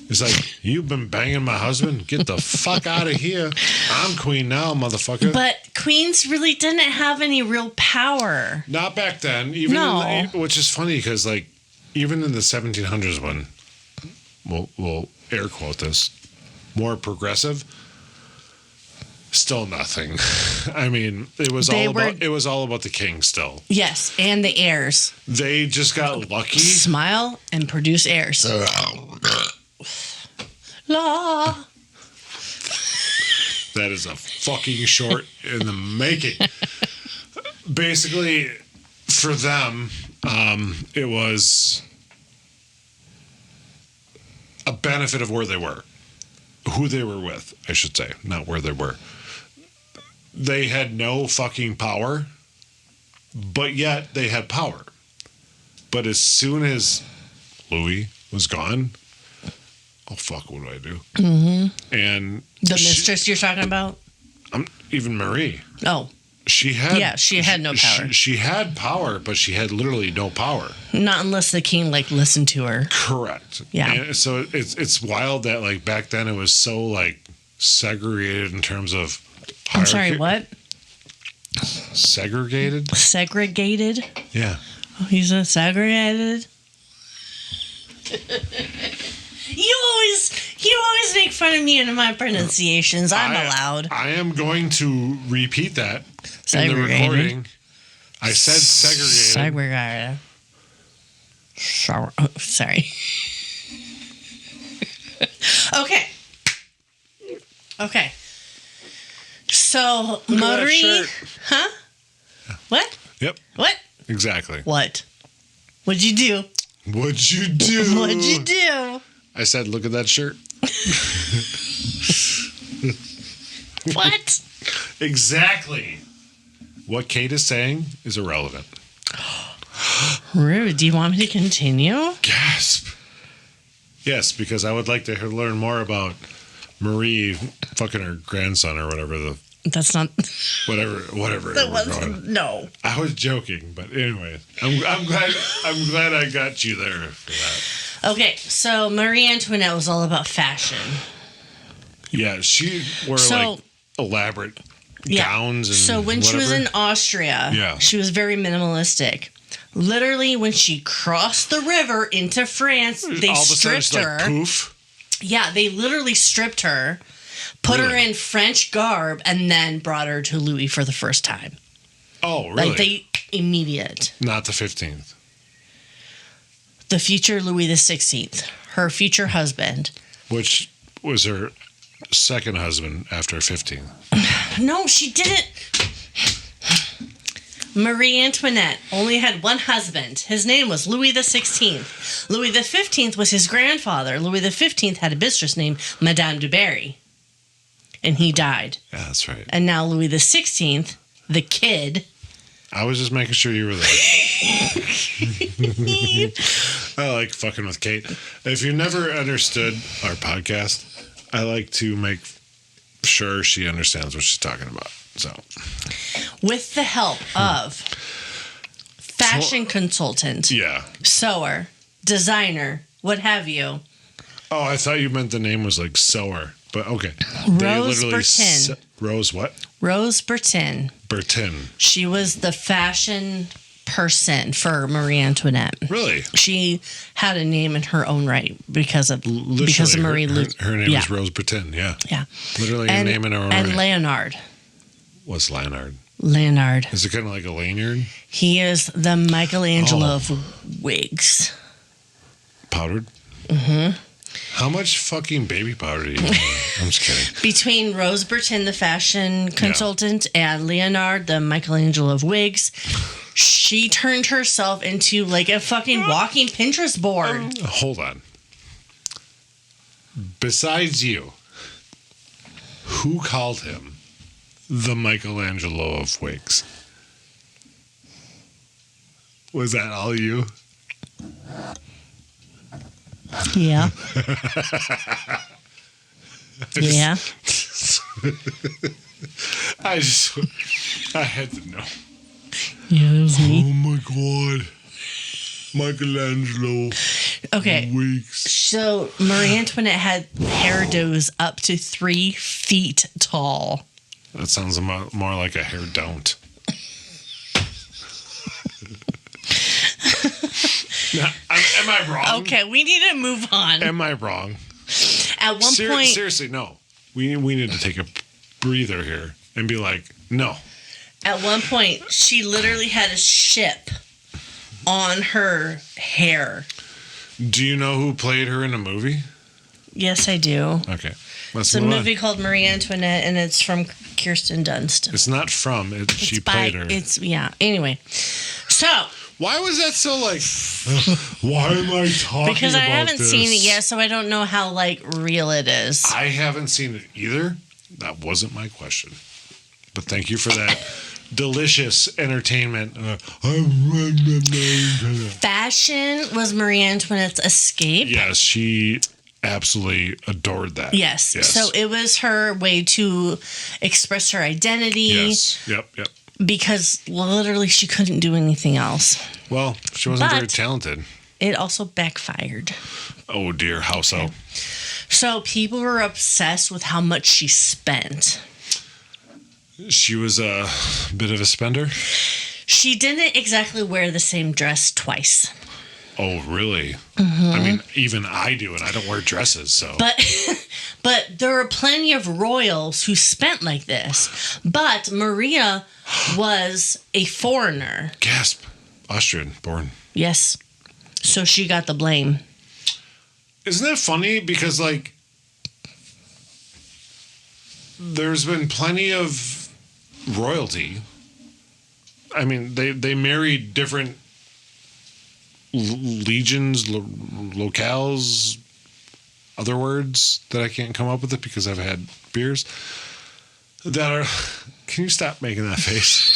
It's like, you've been banging my husband? Get the fuck out of here. I'm queen now, motherfucker. But queens really didn't have any real power. Not back then. Which is funny because, like, even in the 1700s when, we'll air quote this, more progressive, still nothing. I mean, it was all about the king still. Yes, and the heirs. They just got lucky. Smile and produce heirs. La. That is a fucking short in the making. Basically, for them, it was a benefit of where they were. Who they were with, I should say, not where they were. They had no fucking power, but yet they had power. But as soon as Louis was gone, oh fuck, what do I do? Mm-hmm. And the mistress you're talking about? Even Marie. Oh. She had no power. She had power, but she had literally no power. Not unless the king listened to her. Correct. Yeah. And so it's wild that back then it was so segregated in terms of hierarchy. I'm sorry, what? Segregated? Segregated? Yeah. Oh, he's a segregated. You always make fun of me and my pronunciations. I'm allowed. I am going to repeat that segregated. In the recording. I said segregated. Segregated. Sorry. Okay. So, Marie... Huh? What? Yep. What? Exactly. What? What'd you do? What'd you do? What'd you do? I said, look at that shirt. What? Exactly. What Kate is saying is irrelevant. Rude. Do you want me to continue? Gasp. Yes, because I would like to learn more about Marie fucking her grandson or whatever That's not... Whatever. That wasn't... No. I was joking, but anyway. I'm glad I got you there for that. Okay, so Marie Antoinette was all about fashion. Yeah, she wore elaborate gowns and so when whatever. she was in Austria, she was very minimalistic. Literally, when she crossed the river into France, they stripped her. Poof. Yeah, they literally stripped her, put her in French garb, and then brought her to Louis for the first time. Oh, really? Immediate. Not the 15th. The future Louis XVI, her future husband. Which was her second husband after 15. No, she didn't. Marie Antoinette only had one husband. His name was Louis XVI. Louis XV was his grandfather. Louis XV had a mistress named Madame du Barry. And he died. Yeah, that's right. And now Louis XVI, the kid... I was just making sure you were there. I like fucking with Kate. If you never understood our podcast, I like to make sure she understands what she's talking about. So, with the help of fashion consultant, sewer, designer, what have you. Oh, I thought you meant the name was sewer, but okay. Rose Bertin. Rose what? Rose Bertin. Bertin. She was the fashion person for Marie Antoinette. Really? She had a name in her own right because of Marie. Her name is Rose Breton. Yeah. Yeah. Literally a name in her own right. And Leonard. What's Leonard? Leonard. Is it kind of like a lanyard? He is the Michelangelo of wigs. Powdered? Mm-hmm. How much fucking baby powder do you have? I'm just kidding. Between Rose Breton, the fashion consultant, and Leonard, the Michelangelo of wigs, she turned herself into like a fucking walking Pinterest board. Hold on. Besides you, who called him the Michelangelo of wigs? Was that all you? Yeah. Yeah. I had to know. Yeah, that was me. Oh my God. Michelangelo. Okay. Wigs. So Marie Antoinette had hairdos up to 3 feet tall. That sounds more like a hair don't. Now, am I wrong? Okay, we need to move on. Am I wrong? At one point... Seriously, no. We need to take a breather here and be like, no. At one point, she literally had a ship on her hair. Do you know who played her in a movie? Yes, I do. Okay. It's a movie called Marie Antoinette, and it's from Kirsten Dunst. It's not from. She played her. Anyway. So... Why was that so like, why am I talking because I about haven't this? seen it yet, so I don't know how, like, real it is. I haven't seen it either. That wasn't my question. But thank you for that delicious entertainment. Fashion was Marie Antoinette's escape. Yes, she absolutely adored that. Yes. So it was her way to express her identity. Yes. Yep. Because literally she couldn't do anything else. Well, she wasn't very talented. It also backfired. Oh dear, how so? Okay. So people were obsessed with how much she spent. She was a bit of a spender? She didn't exactly wear the same dress twice. Oh, really? Mm-hmm. I mean, even I do, and I don't wear dresses, so. But there were plenty of royals who spent like this. But Maria was a foreigner. Gasp. Austrian born. Yes. So she got the blame. Isn't that funny? Because, like, there's been plenty of royalty. I mean, they married different legions, locales, other words that I can't come up with it because I've had beers that are... Can you stop making that face?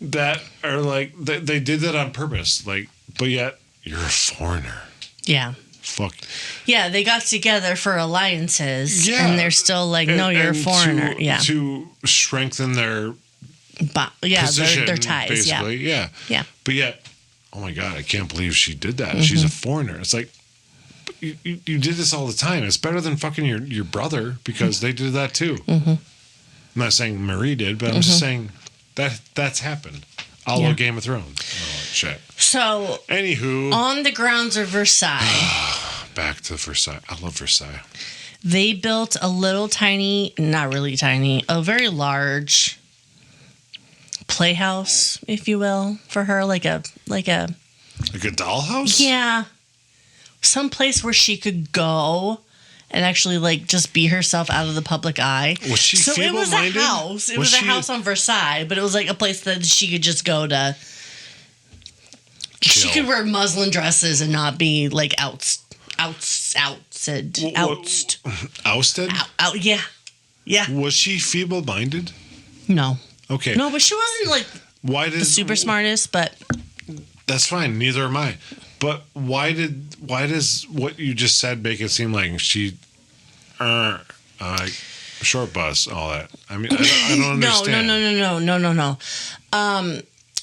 That are like... They did that on purpose. Like, but yet, you're a foreigner. Yeah. Fuck. Yeah, they got together for alliances. Yeah. And they're still like, no, you're a foreigner. To strengthen their... position, their ties. Basically, yeah. But yet, oh my God, I can't believe she did that. Mm-hmm. She's a foreigner. It's like, you did this all the time. It's better than fucking your brother because they did that too. Mm-hmm. I'm not saying Marie did, but I'm just saying that's happened. Game of Thrones. Oh, shit. So, anywho. On the grounds of Versailles. Back to Versailles. I love Versailles. They built a little tiny, not really tiny, a very large playhouse, if you will, for her, like a dollhouse? Yeah. Some place where she could go and actually like just be herself out of the public eye. Was she feeble-minded? It was a house. It was a house on Versailles, but it was like a place that she could just go to. Chill. She could wear muslin dresses and not be like ousted. Ousted? Yeah. Was she feeble-minded? No. Okay. No, but she wasn't like the super smartest, but that's fine. Neither am I. But why does what you just said make it seem like she short bus, all that? I mean, I don't understand. No.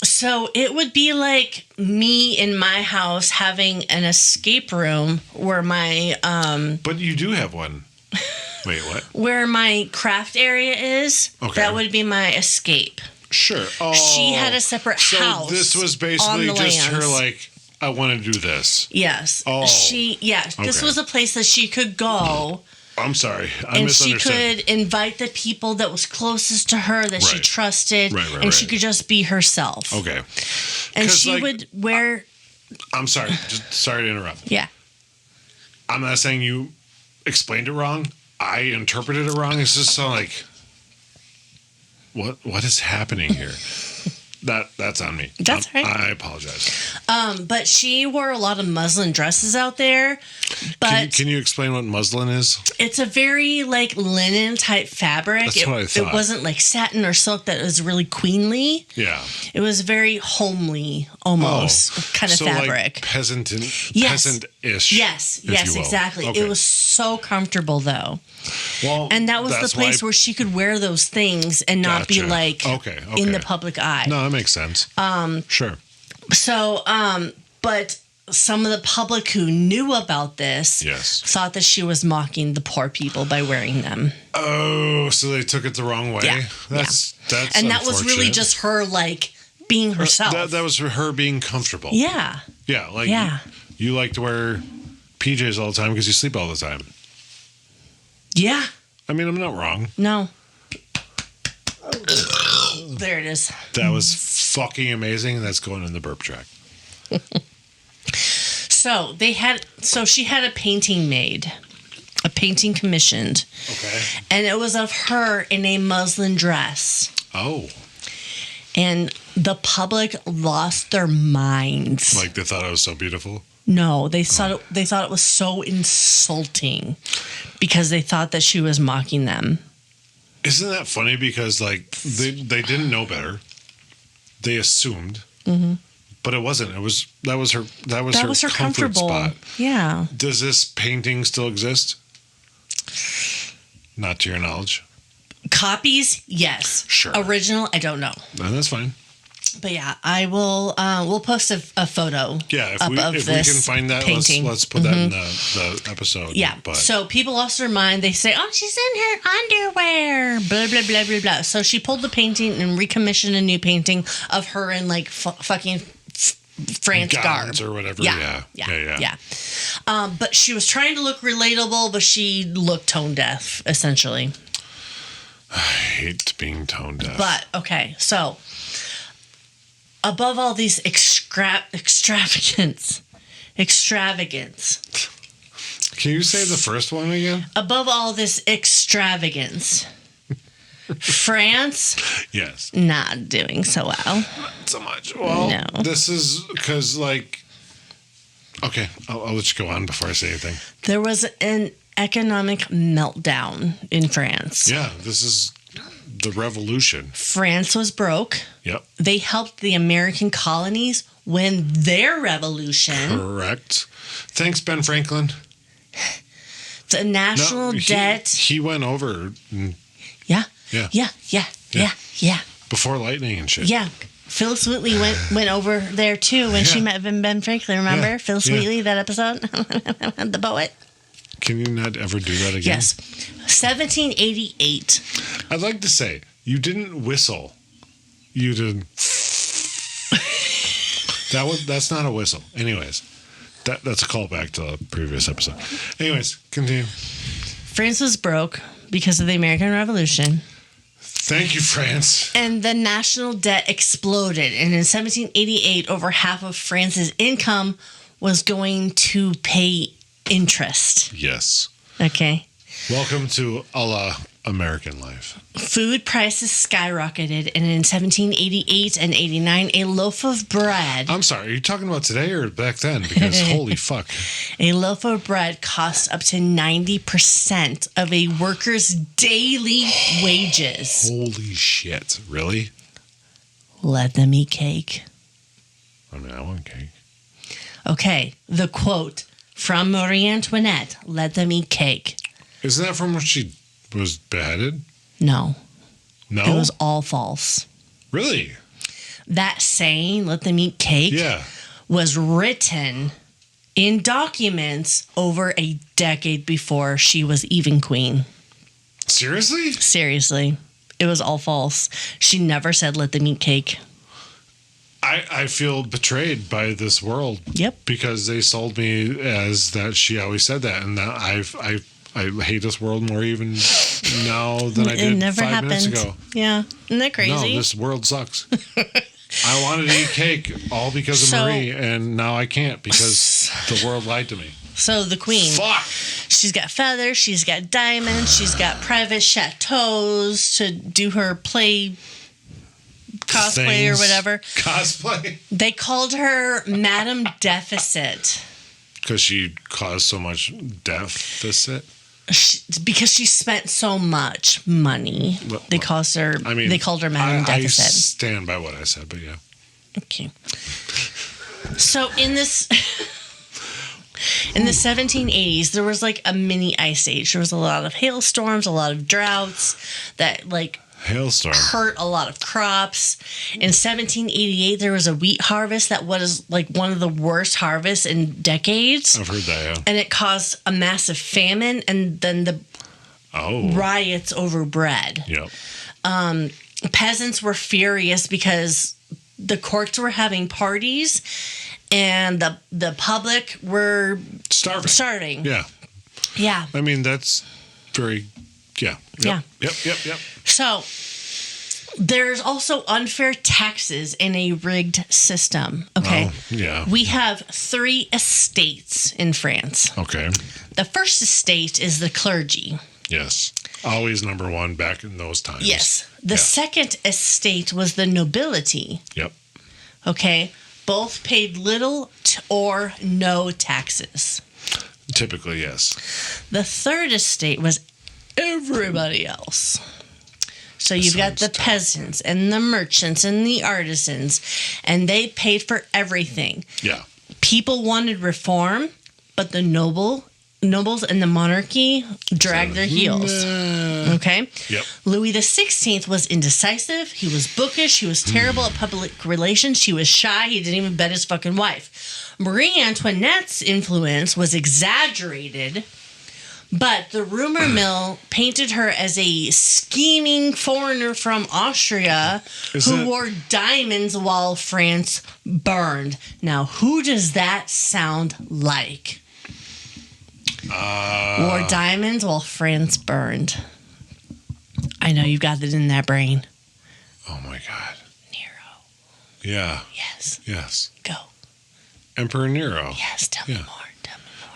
So it would be like me in my house having an escape room where my But you do have one. Wait, what? Where my craft area is. Okay. That would be my escape. Sure. Oh, She had a separate house. So this was basically just her like, I want to do this. Yes. Oh. This was a place that she could go. I'm sorry. I and misunderstood. she could invite the people that was closest to her that she trusted. And she could just be herself. Okay. And she would wear. I'm sorry. Sorry to interrupt. Yeah. I'm not saying you explained it wrong. I interpreted it wrong. It's just so like, what is happening here? That's on me. That's right. I apologize. But she wore a lot of muslin dresses out there. But can you explain what muslin is? It's a very like linen type fabric. That's what I thought. It wasn't like satin or silk that was really queenly. Yeah. It was very homely, almost kind of fabric. Like peasant-ish. Yes, exactly. Okay. It was so comfortable though. Well, and that was the place where she could wear those things and not be like in the public eye. No, that makes sense. Sure. So, but some of the public who knew about this thought that she was mocking the poor people by wearing them. Oh, so they took it the wrong way. Yeah. That's and that was really just her like being herself. That was her being comfortable. Yeah. Yeah, like you like to wear PJs all the time because you sleep all the time. Yeah. I mean, I'm not wrong. No. There it is. That was fucking amazing. That's going in the burp track. So she had a painting made, a painting commissioned. Okay. And it was of her in a muslin dress. Oh. And the public lost their minds. Like they thought it was so beautiful? No, they thought it was so insulting because they thought that she was mocking them. Isn't that funny? Because like they didn't know better. They assumed, but it wasn't. That was her comfort spot. Yeah. Does this painting still exist? Not to your knowledge. Copies, yes. Sure. Original, I don't know. No, that's fine. But yeah, I will. We'll post a photo. Yeah, if we can find that, let's put that in the episode. Yeah. But. So people lost their mind. They say, "Oh, she's in her underwear." Blah blah blah blah blah. So she pulled the painting and recommissioned a new painting of her in like fucking France garb or whatever. Yeah. But she was trying to look relatable, but she looked tone deaf essentially. I hate being tone deaf. But okay, so. Above all these extravagance. Can you say the first one again? Above all this extravagance. France? Yes. Not doing so well. Not so much. Well, no. This is because, like... Okay, I'll let you go on before I say anything. There was an economic meltdown in France. Yeah, this is... the revolution. France was broke. Yep. They helped the American colonies win their revolution. Correct. Thanks, Ben Franklin. The national debt. He went over. Yeah. Yeah. Before lightning and shit. Yeah. Phyllis Wheatley went over there too when she met Ben Franklin. Remember Phyllis Wheatley, that episode? The poet. Can you not ever do that again? Yes. 1788. I'd like to say, you didn't whistle. You did. That's not a whistle. Anyways, that's a callback to the previous episode. Anyways, continue. France was broke because of the American Revolution. Thank you, France. And the national debt exploded. And in 1788, over half of France's income was going to pay interest. Yes. Okay. Welcome to a la American life. Food prices skyrocketed, and in 1788 and 89, a loaf of bread... I'm sorry, are you talking about today or back then? Because holy fuck. A loaf of bread costs up to 90% of a worker's daily wages. Holy shit. Really? Let them eat cake. I mean, I want cake. Okay, the quote from Marie Antoinette, let them eat cake. Isn't that from when she was beheaded? No. No? It was all false. Really? That saying, let them eat cake, was written in documents over a decade before she was even queen. Seriously? Seriously. It was all false. She never said, let them eat cake. I feel betrayed by this world. Yep. Because they sold me as that she always said that. And that I hate this world more even now than I did 5 minutes ago. Yeah. Isn't that crazy? No, this world sucks. I wanted to eat cake all because of Marie, and now I can't because the world lied to me. So the queen. Fuck. She's got feathers. She's got diamonds. She's got private chateaus to do her cosplay or whatever. Cosplay? They called her Madame Deficit. Because she caused so much deficit? Because she spent so much money. They called her Madame Deficit. I stand by what I said, but yeah. Okay. So in this... In the 1780s, there was like a mini ice age. There was a lot of hailstorms, a lot of droughts that hurt a lot of crops. In 1788, there was a wheat harvest that was like one of the worst harvests in decades. I've heard that, yeah. And it caused a massive famine and then the riots over bread. Yep. Peasants were furious because the courts were having parties and the public were starving. Yeah. Yeah. I mean, that's very, yeah. Yep. Yeah. Yep. So there's also unfair taxes in a rigged system. Okay. Oh, yeah. We have 3 estates in France. Okay. The first estate is the clergy. Yes. Always number one back in those times. Yes. The second estate was the nobility. Yep. Okay. Both paid little or no taxes. Typically, yes. The third estate was everybody else. So you've got the peasants and the merchants and the artisans, and they paid for everything. Yeah. People wanted reform, but the nobles and the monarchy dragged their heels. Okay? Yep. Louis XVI was indecisive. He was bookish. He was terrible at public relations. He was shy. He didn't even bet his fucking wife. Marie Antoinette's influence was exaggerated, but the rumor mill painted her as a scheming foreigner from Austria who wore diamonds while France burned. Now, who does that sound like? Wore diamonds while France burned. I know you've got it in that brain. Oh my God. Nero. Yeah. Yes. Go. Emperor Nero. Yes, tell me more.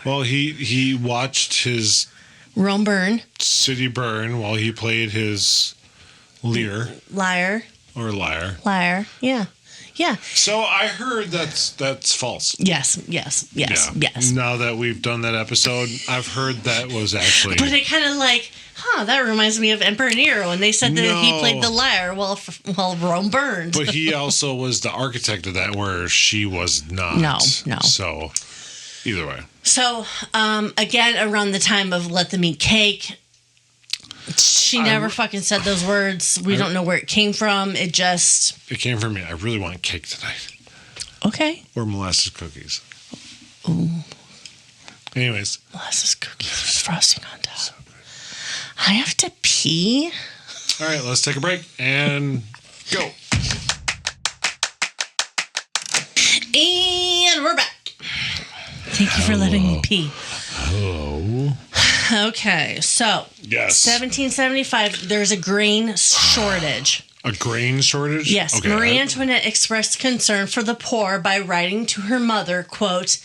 Well, he watched his Rome burn. City burn while he played his lyre. Lyre. Yeah. So I heard that's false. Yes. Now that we've done that episode, I've heard that was actually. But it kind of that reminds me of Emperor Nero, and they said that he played the lyre while Rome burned. But he also was the architect of that, where she was not. No. So, either way. So, again, around the time of Let Them Eat Cake, she never fucking said those words. We don't know where it came from. It came from me. I really want cake tonight. Okay. Or molasses cookies. Ooh. Anyways. Molasses cookies with frosting on top. So good. I have to pee. All right, let's take a break and go. And we're back. Thank you for letting me pee. Hello. Okay, so yes. 1775, there's a grain shortage. A grain shortage? Yes. Okay. Marie Antoinette expressed concern for the poor by writing to her mother, quote,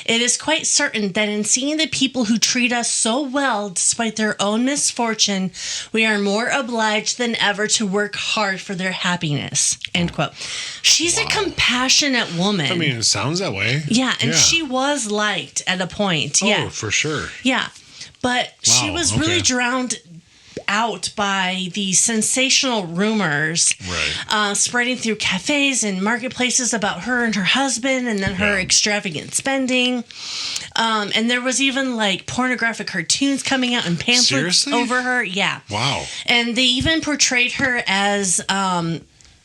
"It is quite certain that in seeing the people who treat us so well despite their own misfortune, we are more obliged than ever to work hard for their happiness." End quote. She's a compassionate woman. I mean, it sounds that way. Yeah, and she was liked at a point. Oh, for sure. Yeah. But she was really drowned out by the sensational rumors spreading through cafes and marketplaces about her and her husband, and then her extravagant spending. And there was even pornographic cartoons coming out in pamphlets over her. Yeah. Wow. And they even portrayed her as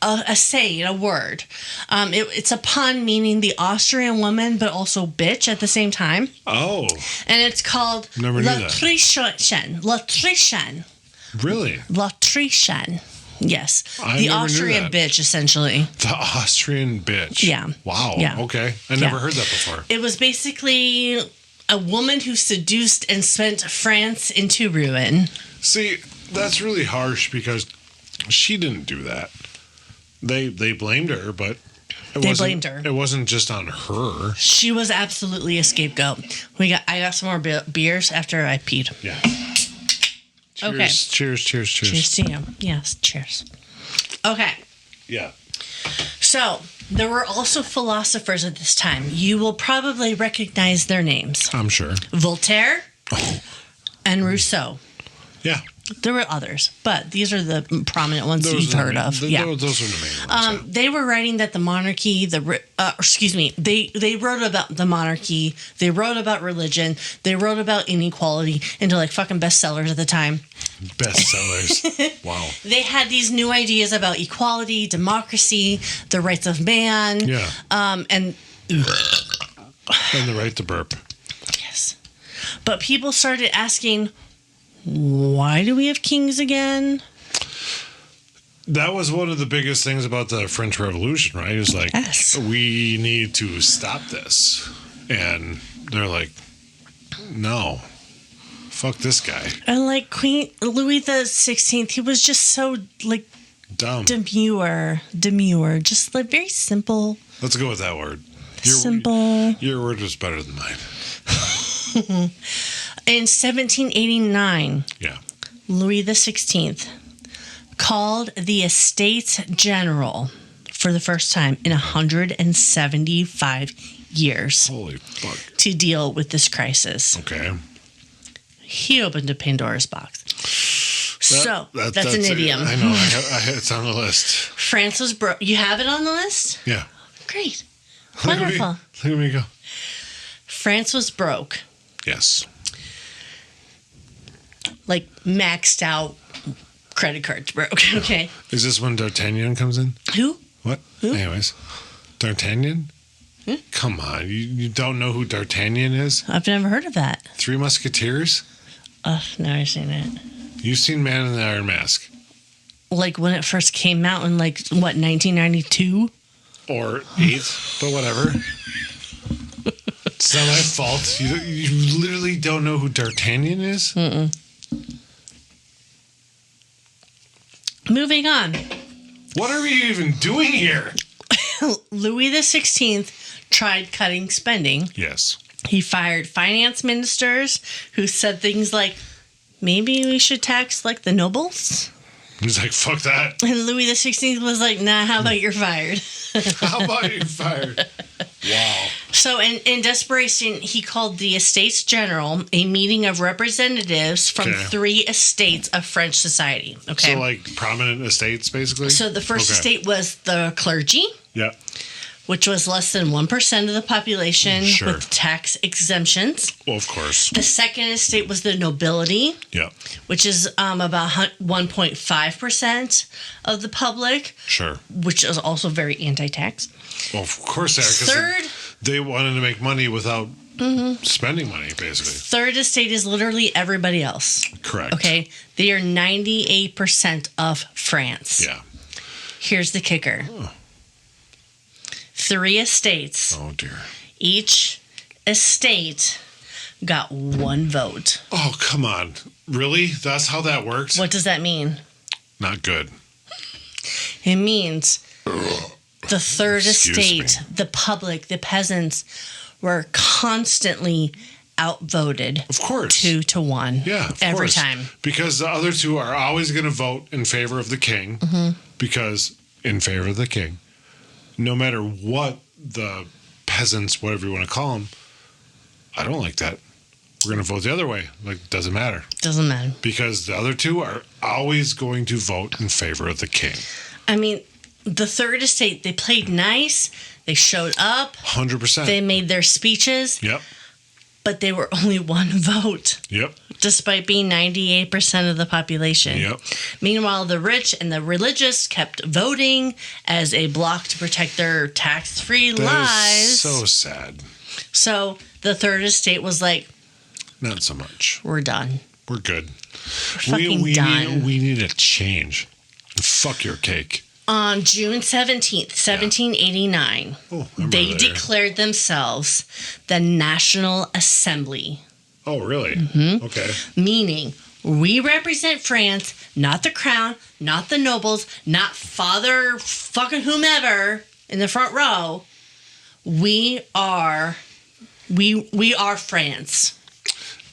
a saying, a word. It's a pun meaning the Austrian woman, but also bitch at the same time. Oh. And it's called Never knew that. L'Autrichienne. Really? L'Autrichienne. Yes. I The never knew Austrian that. bitch, essentially. The Austrian bitch. Yeah. Wow. Yeah. Okay. I never heard that before. It was basically a woman who seduced and sent France into ruin. See, that's really harsh because she didn't do that. They blamed her, but it wasn't just on her. She was absolutely a scapegoat. I got some more beers after I peed. Yeah. Cheers, Okay. Cheers. Cheers to you. Yes, cheers. Okay. Yeah. So, there were also philosophers at this time. You will probably recognize their names. I'm sure. Voltaire and Rousseau. Yeah. There were others, but these are the prominent ones you've heard of. Those are the main ones. They were writing that the monarchy, they wrote about the monarchy, they wrote about religion, they wrote about inequality into like fucking bestsellers at the time. Bestsellers. Wow. They had these new ideas about equality, democracy, the rights of man. Yeah. And the right to burp. yes. But people started asking, why do we have kings again? That was one of the biggest things about the French Revolution, right? It was like, yes. We need to stop this. And they're like, no, fuck this guy. And like Queen Louis XVI, he was just so like Dumb. demure, just like very simple. Let's go with that word. Simple. Your word was better than mine. In 1789, Yeah. Louis XVI called the Estates General for the first time in 175 years Holy fuck. to deal with this crisis. Okay. He opened a Pandora's box. That's an idiom. I know. It's on the list. France was broke. You have it on the list? Yeah. Great. Look at Wonderful. Look at me go. France was broke. Yes. Like maxed out credit cards broke. Okay. Is this when D'Artagnan comes in? Who? What? Who? Anyways. D'Artagnan? Come on. You don't know who D'Artagnan is? I've never heard of that. Three Musketeers? Never seen it. You've seen Man in the Iron Mask. Like when it first came out in like, what, 1992? Or 8, but whatever. It's not my fault. You literally don't know who D'Artagnan is? Mm-mm. Moving on. What are we even doing here? Louis XVI tried cutting spending. Yes. He fired finance ministers who said things like, maybe we should tax like the nobles. He's like, fuck that. And Louis XVI was like, nah, how about you're fired? How about you fired? Wow. So in desperation, he called the Estates General a meeting of representatives from 3 estates of French society. Okay. So like prominent estates, basically? So the first estate was the clergy. Yeah. Which was less than 1% of the population with tax exemptions. Well, of course. The second estate was the nobility. Yeah. Which is about 1.5% of the public. Sure. Which is also very anti-tax. Well, of course they are. Third, they wanted to make money without spending money, basically. Third estate is literally everybody else. Correct. Okay. They are 98% of France. Yeah. Here's the kicker. 3 estates. Oh, dear. Each estate got 1 vote. Oh, come on. Really? That's how that works? What does that mean? Not good. It means the third estate, the public, the peasants were constantly outvoted. Of course. 2-1. Yeah, of every course. time. Because the other 2 are always going to vote in favor of the king. Because in favor of the king. No matter what the peasants, whatever you want to call them, I don't like that. We're going to vote the other way. Like, doesn't matter. Doesn't matter. Because the other 2 are always going to vote in favor of the king. I mean, the third estate, they played nice. They showed up. 100%. They made their speeches. Yep. But they were only 1 vote. Yep. Despite being 98% of the population. Yep. Meanwhile, the rich and the religious kept voting as a block to protect their tax-free lives. That is so sad. So the third estate was like, not so much. We're done. We're good. We're fucking done. We need a change. Fuck your cake. On June 17th, 1789, they declared themselves the National Assembly. Oh, really? Mm-hmm. Okay. Meaning, we represent France, not the crown, not the nobles, not Father fucking whomever in the front row. We are France.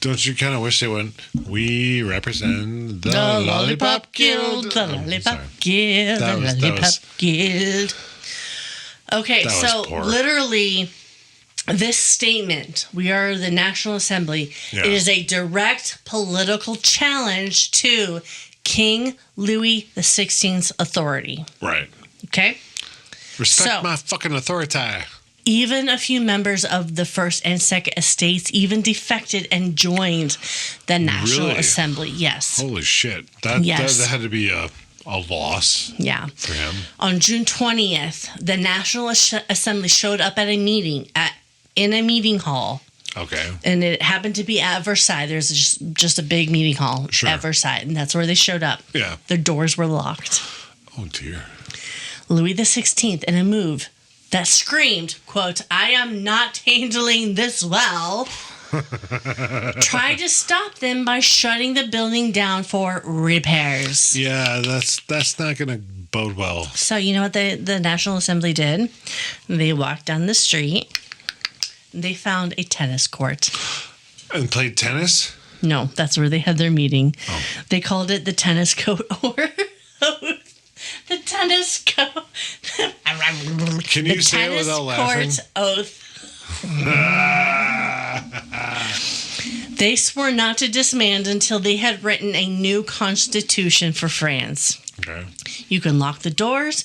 Don't you kind of wish they went, we represent the Lollipop Guild, the Lollipop Guild, the Lollipop Guild. Okay, so literally, this statement, we are the National Assembly, it is a direct political challenge to King Louis XVI's authority. Right. Okay? Respect my fucking authority. Even a few members of the First and Second Estates even defected and joined the National Assembly. Yes. Holy shit. That had to be a loss. Yeah. For him. On June 20th, the National Assembly showed up at a meeting in a meeting hall. Okay. And it happened to be at Versailles. There's just a big meeting hall at Versailles, and that's where they showed up. Yeah. Their doors were locked. Oh, dear. Louis XVI, in a move that screamed, quote, "I am not handling this well," tried to stop them by shutting the building down for repairs. Yeah, that's not going to bode well. So you know what the National Assembly did? They walked down the street. They found a tennis court. And played tennis? No, that's where they had their meeting. Oh. They called it the tennis court or the tennis court. Can you say it without laughing? Tennis court oath. They swore not to disband until they had written a new constitution for France. Okay. You can lock the doors,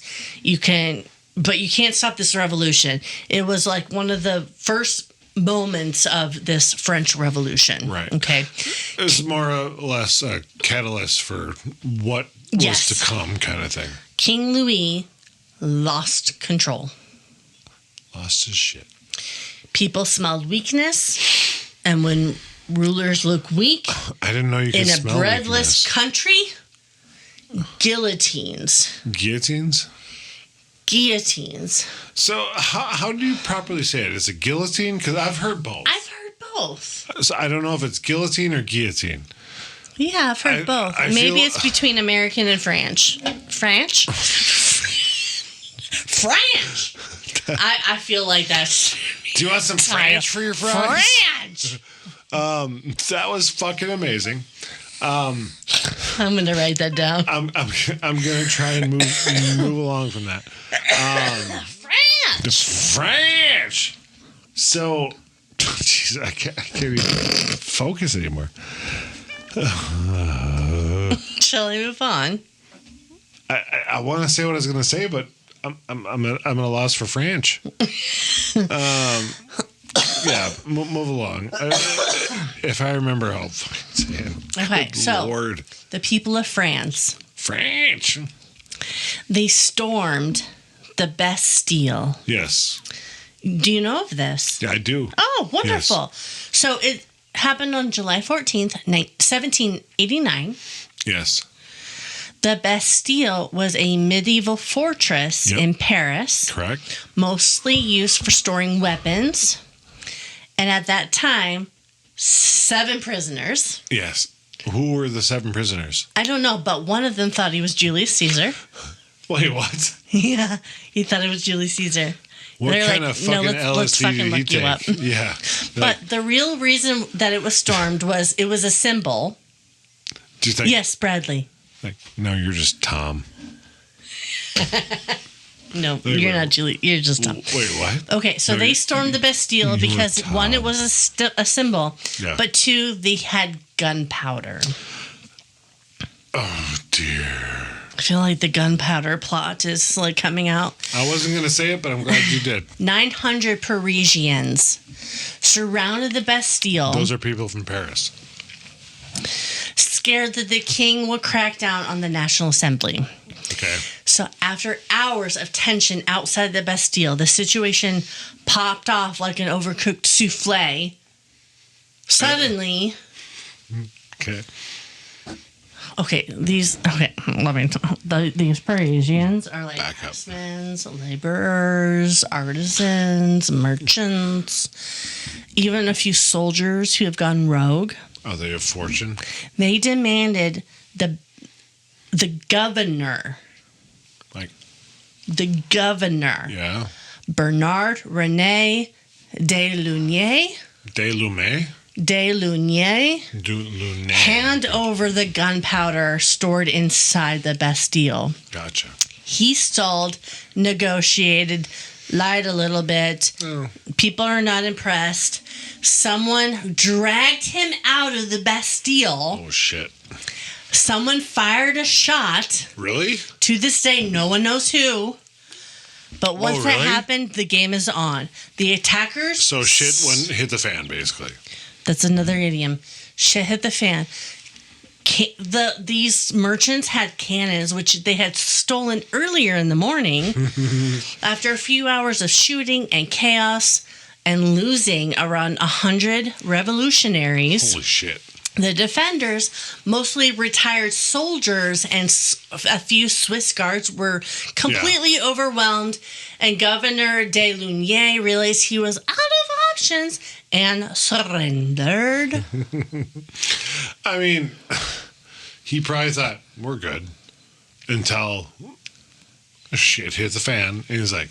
but you can't stop this revolution. It was like one of the first moments of this French Revolution. Right. Okay. It was more or less a catalyst for what was to come, kind of thing. King Louis lost control. Lost his shit. People smelled weakness, and when rulers look weak, I didn't know you could smell in a breadless weakness. country, guillotines. Guillotines? Guillotines. So how do you properly say it? Is it guillotine? Because I've heard both. I've heard both. So I don't know if it's guillotine or guillotine. Yeah, I've heard both. Maybe it's between American and French. French? French! I feel like that's... Do you want some French for your fries? French! That was fucking amazing. I'm going to write that down. I'm going to try and move along from that. French! French! So, geez, I can't even focus anymore. Shall I move on? I want to say what I was going to say, but I'm at a loss for French. Yeah, move along. If I remember, I'll fucking say it. Okay, Good so Lord. The people of France. French. They stormed the Bastille. Yes. Do you know of this? Yeah, I do. Oh, wonderful. Yes. So it happened on July 14th, 1789. Yes. The Bastille was a medieval fortress in Paris. Correct. Mostly used for storing weapons. And at that time, 7 prisoners. Yes. Who were the 7 prisoners? I don't know, but one of them thought he was Julius Caesar. Wait, what? Yeah, he thought it was Julius Caesar. What kind of fucking LSD did he take? Yeah. But the real reason that it was stormed was it was a symbol. Do you think? Yes, Bradley. Like, no, you're just Tom. No, you're not Julie. You're just Tom. Wait, what? Okay, so they stormed the Bastille because, one, it was a symbol, but 2, they had gunpowder. Oh, dear. I feel like the gunpowder plot is like coming out. I wasn't going to say it, but I'm glad you did. 900 Parisians surrounded the Bastille. Those are people from Paris. Scared that the king would crack down on the National Assembly. Okay. So after hours of tension outside the Bastille, the situation popped off like an overcooked souffle. Suddenly... Okay. these Parisians are like craftsmen, laborers, artisans, merchants, even a few soldiers who have gone rogue. Oh, they have fortune. They demanded the governor. The governor. Yeah. Bernard René de Lunier. Hand over the gunpowder stored inside the Bastille. Gotcha. He stalled, negotiated, lied a little bit. Oh. People are not impressed. Someone dragged him out of the Bastille. Oh, shit. Someone fired a shot. Really? To this day, no one knows who. But once that really? happened, the game is on. The attackers... So shit hit the fan, basically. That's another idiom. Shit hit the fan. These merchants had cannons, which they had stolen earlier in the morning. After a few hours of shooting and chaos and losing around 100 revolutionaries... Holy shit. The defenders, mostly retired soldiers and a few Swiss guards, were completely overwhelmed, and Governor de Lunier realized he was out of options and surrendered. I mean, he probably thought, we're good, until shit hit the fan, and he's like,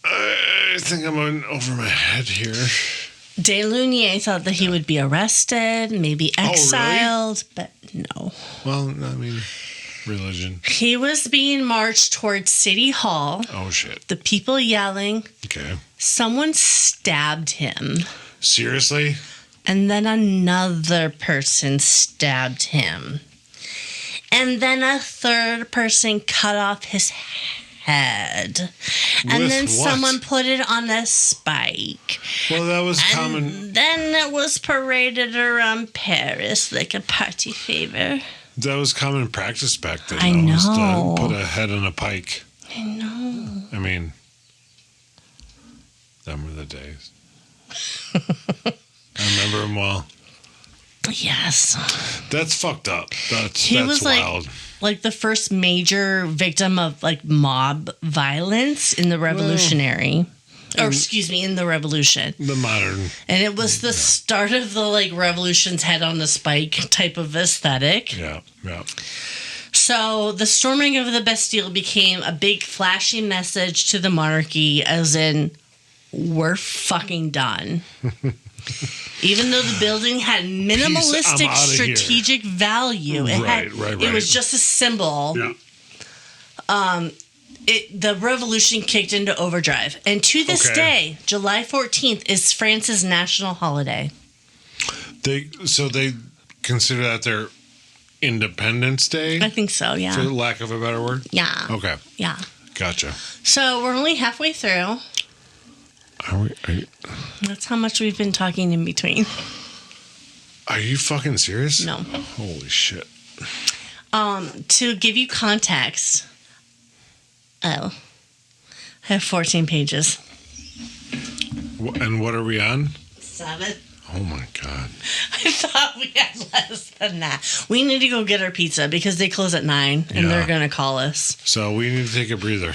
I think I'm going over my head here. De Lunier thought that he would be arrested, maybe exiled, but no. Well, I mean, religion. He was being marched towards City Hall. Oh, shit. The people yelling. Okay. Someone stabbed him. Seriously? And then another person stabbed him. And then a third person cut off his head. And then someone put it on a spike. Well, that was and common. Then it was paraded around Paris like a party favor. That was common practice back then. I know. Was to put a head on a pike. I know. I mean, them were the days. I remember them well. Yes. That's fucked up. That's was wild. Like the first major victim of like mob violence in the revolutionary, in the revolution. The modern. And it was the start of the like revolution's head on the spike type of aesthetic. Yeah, yeah. So the storming of the Bastille became a big flashy message to the monarchy, as in, we're fucking done. Even though the building had minimalistic strategic value, it was just a symbol. Yeah. The revolution kicked into overdrive. And to this day, July 14th is France's national holiday. They consider that their Independence Day? I think so, yeah. For lack of a better word? Yeah. Okay. Yeah. Gotcha. So we're only halfway through. That's how much we've been talking in between. Are you fucking serious? No. Holy shit. To give you context, I have 14 pages. And what are we on? 7. Oh my God. I thought we had less than that. We need to go get our pizza because they close at 9 and they're going to call us. So we need to take a breather.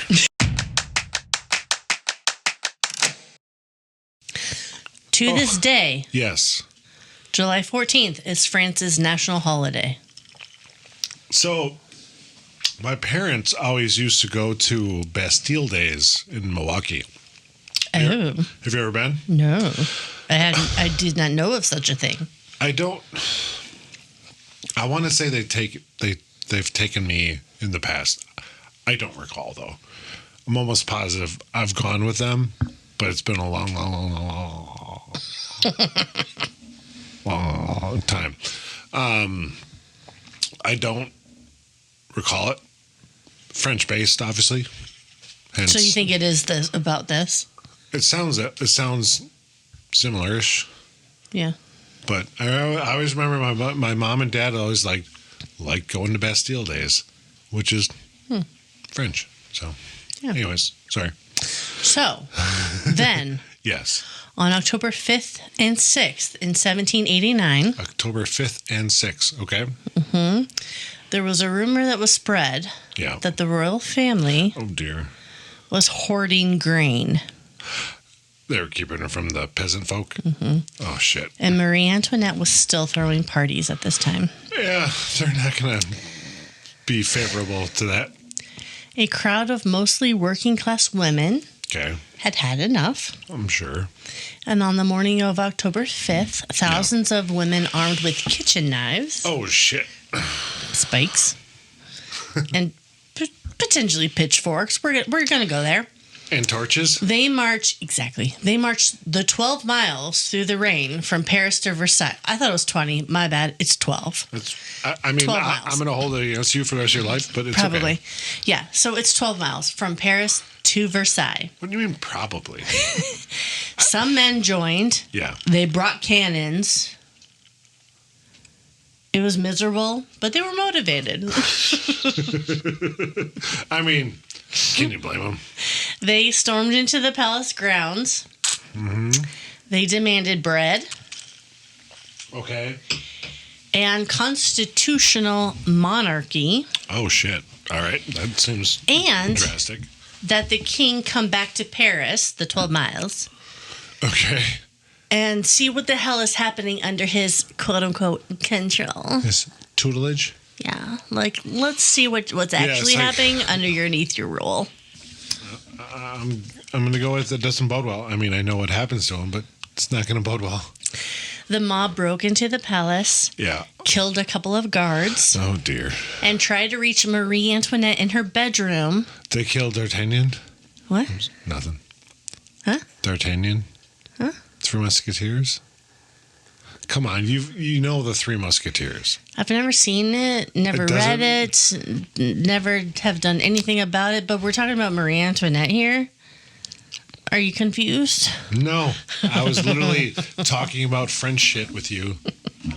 To this day, yes, July 14th is France's national holiday. So my parents always used to go to Bastille Days in Milwaukee. Oh. Have you ever been? No. I did not know of such a thing. I want to say they've taken me in the past. I don't recall though. I'm almost positive I've gone with them, but it's been a long time. I don't recall it. French based, obviously. Hence, so you think it is about this? It sounds similar-ish. Yeah. But I always remember my mom and dad always like going to Bastille Days, which is French. So, anyways, sorry. So, then, yes, On October 5th and 6th in 1789. October 5th and 6th. Okay. There was a rumor that was spread that the royal family was hoarding grain. They were keeping it from the peasant folk? Oh, shit. And Marie Antoinette was still throwing parties at this time. Yeah, they're not going to be favorable to that. A crowd of mostly working-class women had had enough. I'm sure. And on the morning of October 5th, thousands of women armed with kitchen knives. Oh, shit. Spikes. And potentially pitchforks. We're going to go there. And torches? They marched the 12 miles through the rain from Paris to Versailles. I thought it was 20. My bad. It's 12. I'm going to hold it against you for the rest of your life, but it's probably. Okay. Yeah, so it's 12 miles from Paris to Versailles. What do you mean probably? Some men joined. Yeah. They brought cannons. It was miserable, but they were motivated. I mean, can you blame them? They stormed into the palace grounds. They demanded bread. Okay. And constitutional monarchy. Oh, shit. All right. That seems drastic. That the king come back to Paris, the 12 miles. Okay. And see what the hell is happening under his quote-unquote control. His tutelage? Yeah. Like, let's see what's actually happening underneath your rule. I'm going to go with it doesn't bode well. I mean, I know what happens to him, but it's not going to bode well. The mob broke into the palace. Yeah. Killed a couple of guards. Oh, dear. And tried to reach Marie Antoinette in her bedroom. They killed D'Artagnan? What? Nothing. Huh? D'Artagnan? Huh? Three Musketeers? Come on, you know the Three Musketeers. I've never seen it, never read it, never have done anything about it, but we're talking about Marie Antoinette here. Are you confused? No, I was literally talking about French shit with you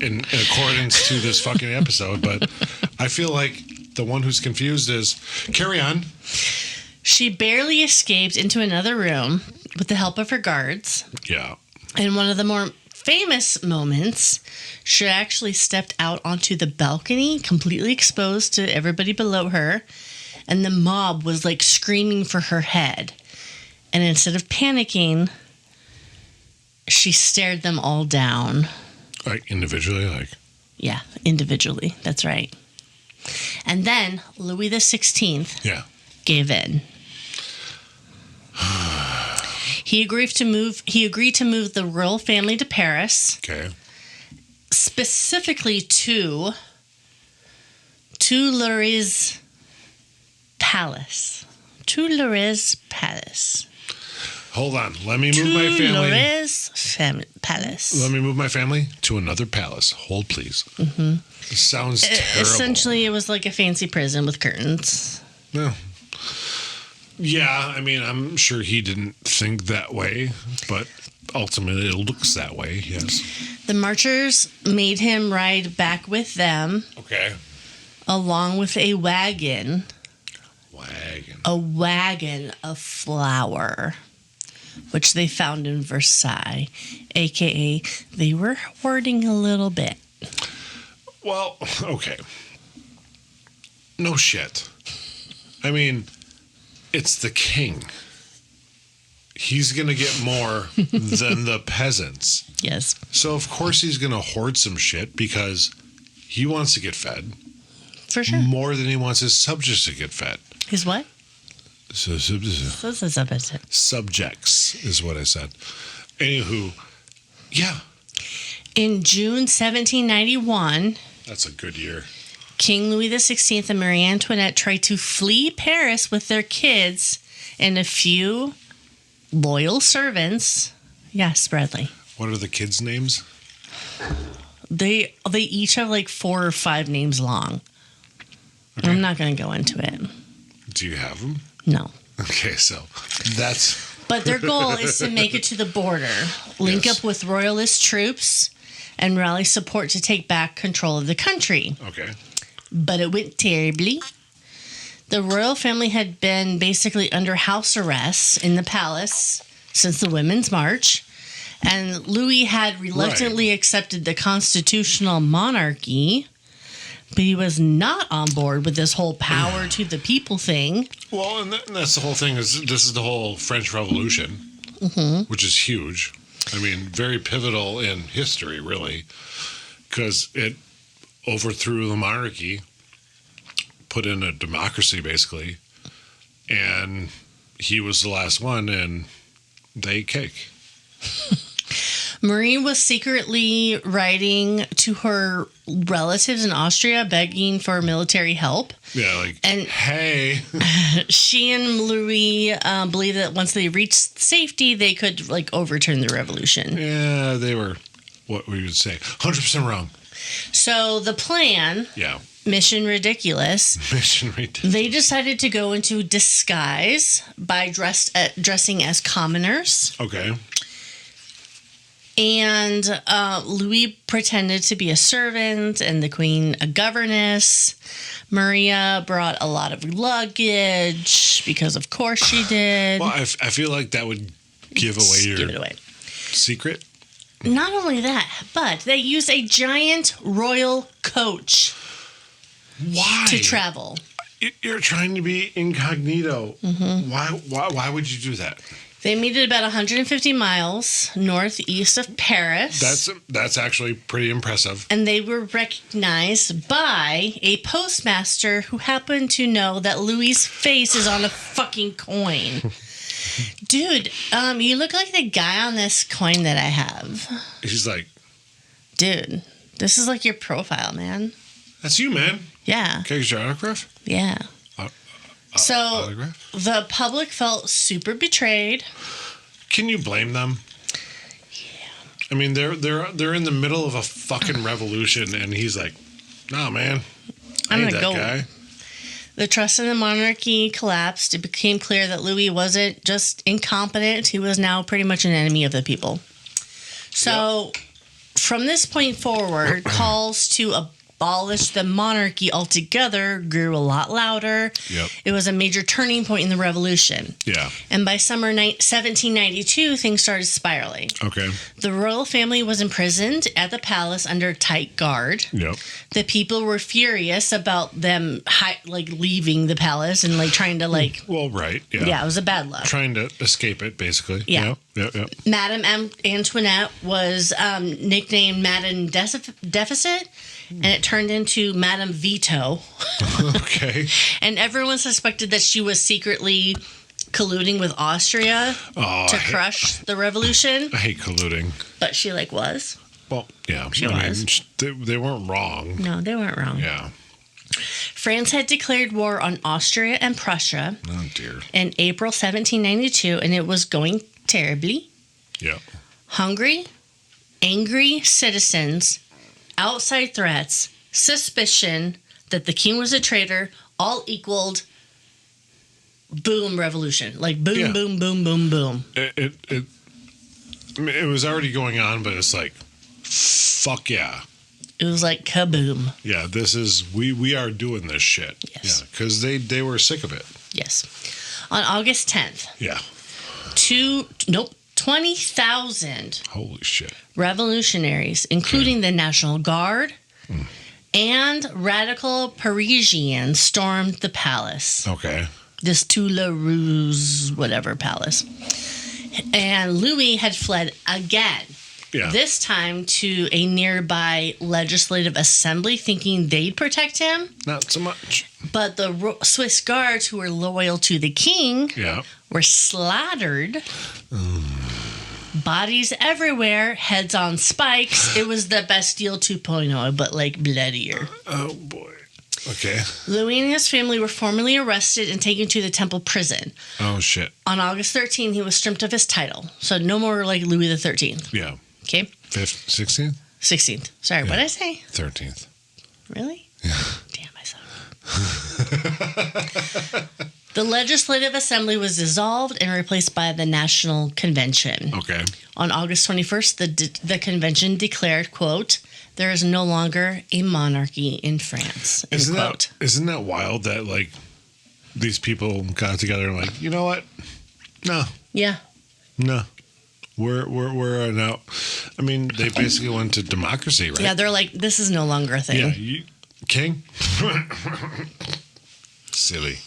in accordance to this fucking episode, but I feel like the one who's confused is, carry on. She barely escaped into another room with the help of her guards. Yeah. In one of the more famous moments, she actually stepped out onto the balcony, completely exposed to everybody below her, and the mob was like screaming for her head. And instead of panicking, she stared them all down. Like individually, like? Yeah, individually. That's right. And then Louis XVI gave in. He agreed to move the royal family to Paris. Okay. Specifically to Louis' palace. To Louis' palace. Hold on. Let me move my family. Louis' palace. Let me move my family to another palace. Hold, please. Mm-hmm. It sounds terrible. Essentially, it was like a fancy prison with curtains. No. Yeah, I mean, I'm sure he didn't think that way, but ultimately it looks that way, yes. The marchers made him ride back with them. Okay. Along with a wagon. A wagon of flour, which they found in Versailles, a.k.a. they were hoarding a little bit. Well, okay. No shit. I mean, it's the king. He's going to get more than the peasants. Yes. So, of course, he's going to hoard some shit because he wants to get fed. For sure. More than he wants his subjects to get fed. His what? Subjects is what I said. Anywho, yeah. In June 1791... That's a good year. King Louis XVI and Marie Antoinette tried to flee Paris with their kids and a few loyal servants. Yes, Bradley. What are the kids' names? They each have like 4 or 5 names long. Okay. I'm not going to go into it. Do you have them? No. Okay, so that's... But their goal is to make it to the border, link up with royalist troops, and rally support to take back control of the country. Okay. But it went terribly. The royal family had been basically under house arrest in the palace since the Women's March, And Louis had reluctantly accepted the constitutional monarchy, but he was not on board with this whole power to the people thing. Well, and that's the whole thing. This is the whole French Revolution, which is huge. I mean, very pivotal in history, really, because it overthrew the monarchy, put in a democracy, basically, and he was the last one, and they ate cake. Marie was secretly writing to her relatives in Austria, begging for military help. Yeah, like, and hey. She and Louis believed that once they reached safety, they could, like, overturn the revolution. Yeah, they were, what we would say, 100% wrong. So the plan... Yeah. Mission ridiculous. They decided to go into disguise by dressing as commoners. Okay. And Louis pretended to be a servant and the queen a governess. Maria brought a lot of luggage because, of course, she did. Well, I feel like that would give away secret. Not only that, but they used a giant royal coach. Why? To travel. You're trying to be incognito. Mm-hmm. Why would you do that? They made it about 150 miles northeast of Paris. That's actually pretty impressive. And they were recognized by a postmaster who happened to know that Louis' face is on a fucking coin. Dude, you look like the guy on this coin that I have. He's like... Dude, this is like your profile, man. That's you, man. Yeah. Can I get your autograph? Yeah. So autograph? The public felt super betrayed. Can you blame them? Yeah. I mean, they're in the middle of a fucking revolution, and he's like, "Nah, man, I'm ain't gonna go." Guy. The trust in the monarchy collapsed. It became clear that Louis wasn't just incompetent; he was now pretty much an enemy of the people. So, from this point forward, calls to abolish the monarchy altogether grew a lot louder. Yep. It was a major turning point in the revolution. Yeah. And by summer 1792, things started spiraling. Okay. The royal family was imprisoned at the palace under tight guard. Yep. The people were furious about them leaving the palace and trying to Well, right. Yeah. Yeah, it was a bad luck. Trying to escape it, basically. Yeah. Yep. Madame Antoinette was nicknamed Madame Deficit, and it turned into Madame Veto. Okay. And everyone suspected that she was secretly colluding with Austria to crush the revolution. I hate colluding. But she was. Well, yeah. She was. They weren't wrong. No, they weren't wrong. Yeah. France had declared war on Austria and Prussia. Oh, dear. In April 1792, and it was going terribly. Yeah. Hungry, angry citizens, outside threats, suspicion that the king was a traitor, all equaled boom revolution. Boom, boom, boom, boom, boom. It was already going on, but it's like, fuck yeah. It was like kaboom. Yeah, this is, we are doing this shit. Yes. Yeah, because they were sick of it. Yes. On August 10th. Yeah. 20,000 Holy shit. revolutionaries, including the National Guard and radical Parisians, stormed the palace. Okay. This Toulouse, whatever palace. And Louis had fled again. Yeah. This time to a nearby legislative assembly, thinking they'd protect him. Not so much. But the Swiss guards, who were loyal to the king, were slaughtered. Bodies everywhere, heads on spikes. It was the Bastille 2.0, but bloodier. Oh, boy. Okay. Louis and his family were formally arrested and taken to the Temple prison. Oh, shit. On August 13th, he was stripped of his title. So no more Louis the 13th. Yeah. Okay. 5th, 16th? 16th. Sorry, what did I say? 13th. Really? Yeah. Damn, I suck. The Legislative Assembly was dissolved and replaced by the National Convention. Okay. On August 21st, the convention declared, quote, "There is no longer a monarchy in France." Isn't that wild that these people got together and you know what? No. Yeah. No. We're now. I mean, they basically went to democracy, right? Yeah, they're like, this is no longer a thing. Yeah, king. Silly.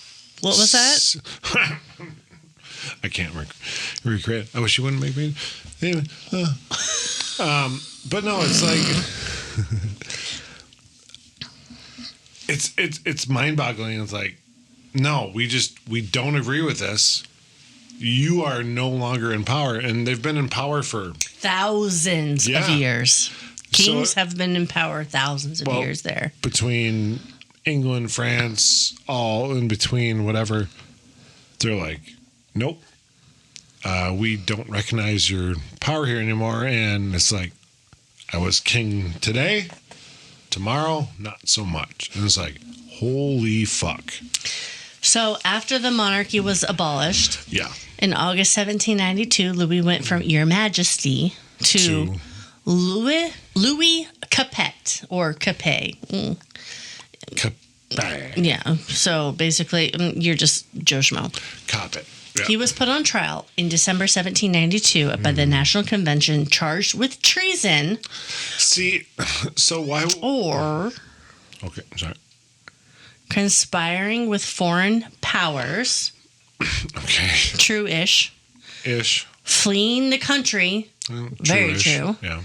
What was that? I can't recreate it. I wish you wouldn't make me. Anyway, but no, it's like it's mind-boggling. It's like, no, we don't agree with this. You are no longer in power, and they've been in power for thousands of years. Kings have been in power thousands of years there. Between England, France, all in between, whatever, they're like, nope, we don't recognize your power here anymore. And it's like, I was king today, tomorrow, not so much. And it's like, holy fuck. So after the monarchy was abolished, in August 1792, Louis went from Your Majesty to Louis Capet or Capet. Yeah. So basically, you're just Joe Schmo. Capet. Yeah. He was put on trial in December 1792 by the National Convention, charged with treason. See, so why? Or. Okay, sorry. Conspiring with foreign powers. Okay. True-ish. Ish. Fleeing the country. Very true. Yeah.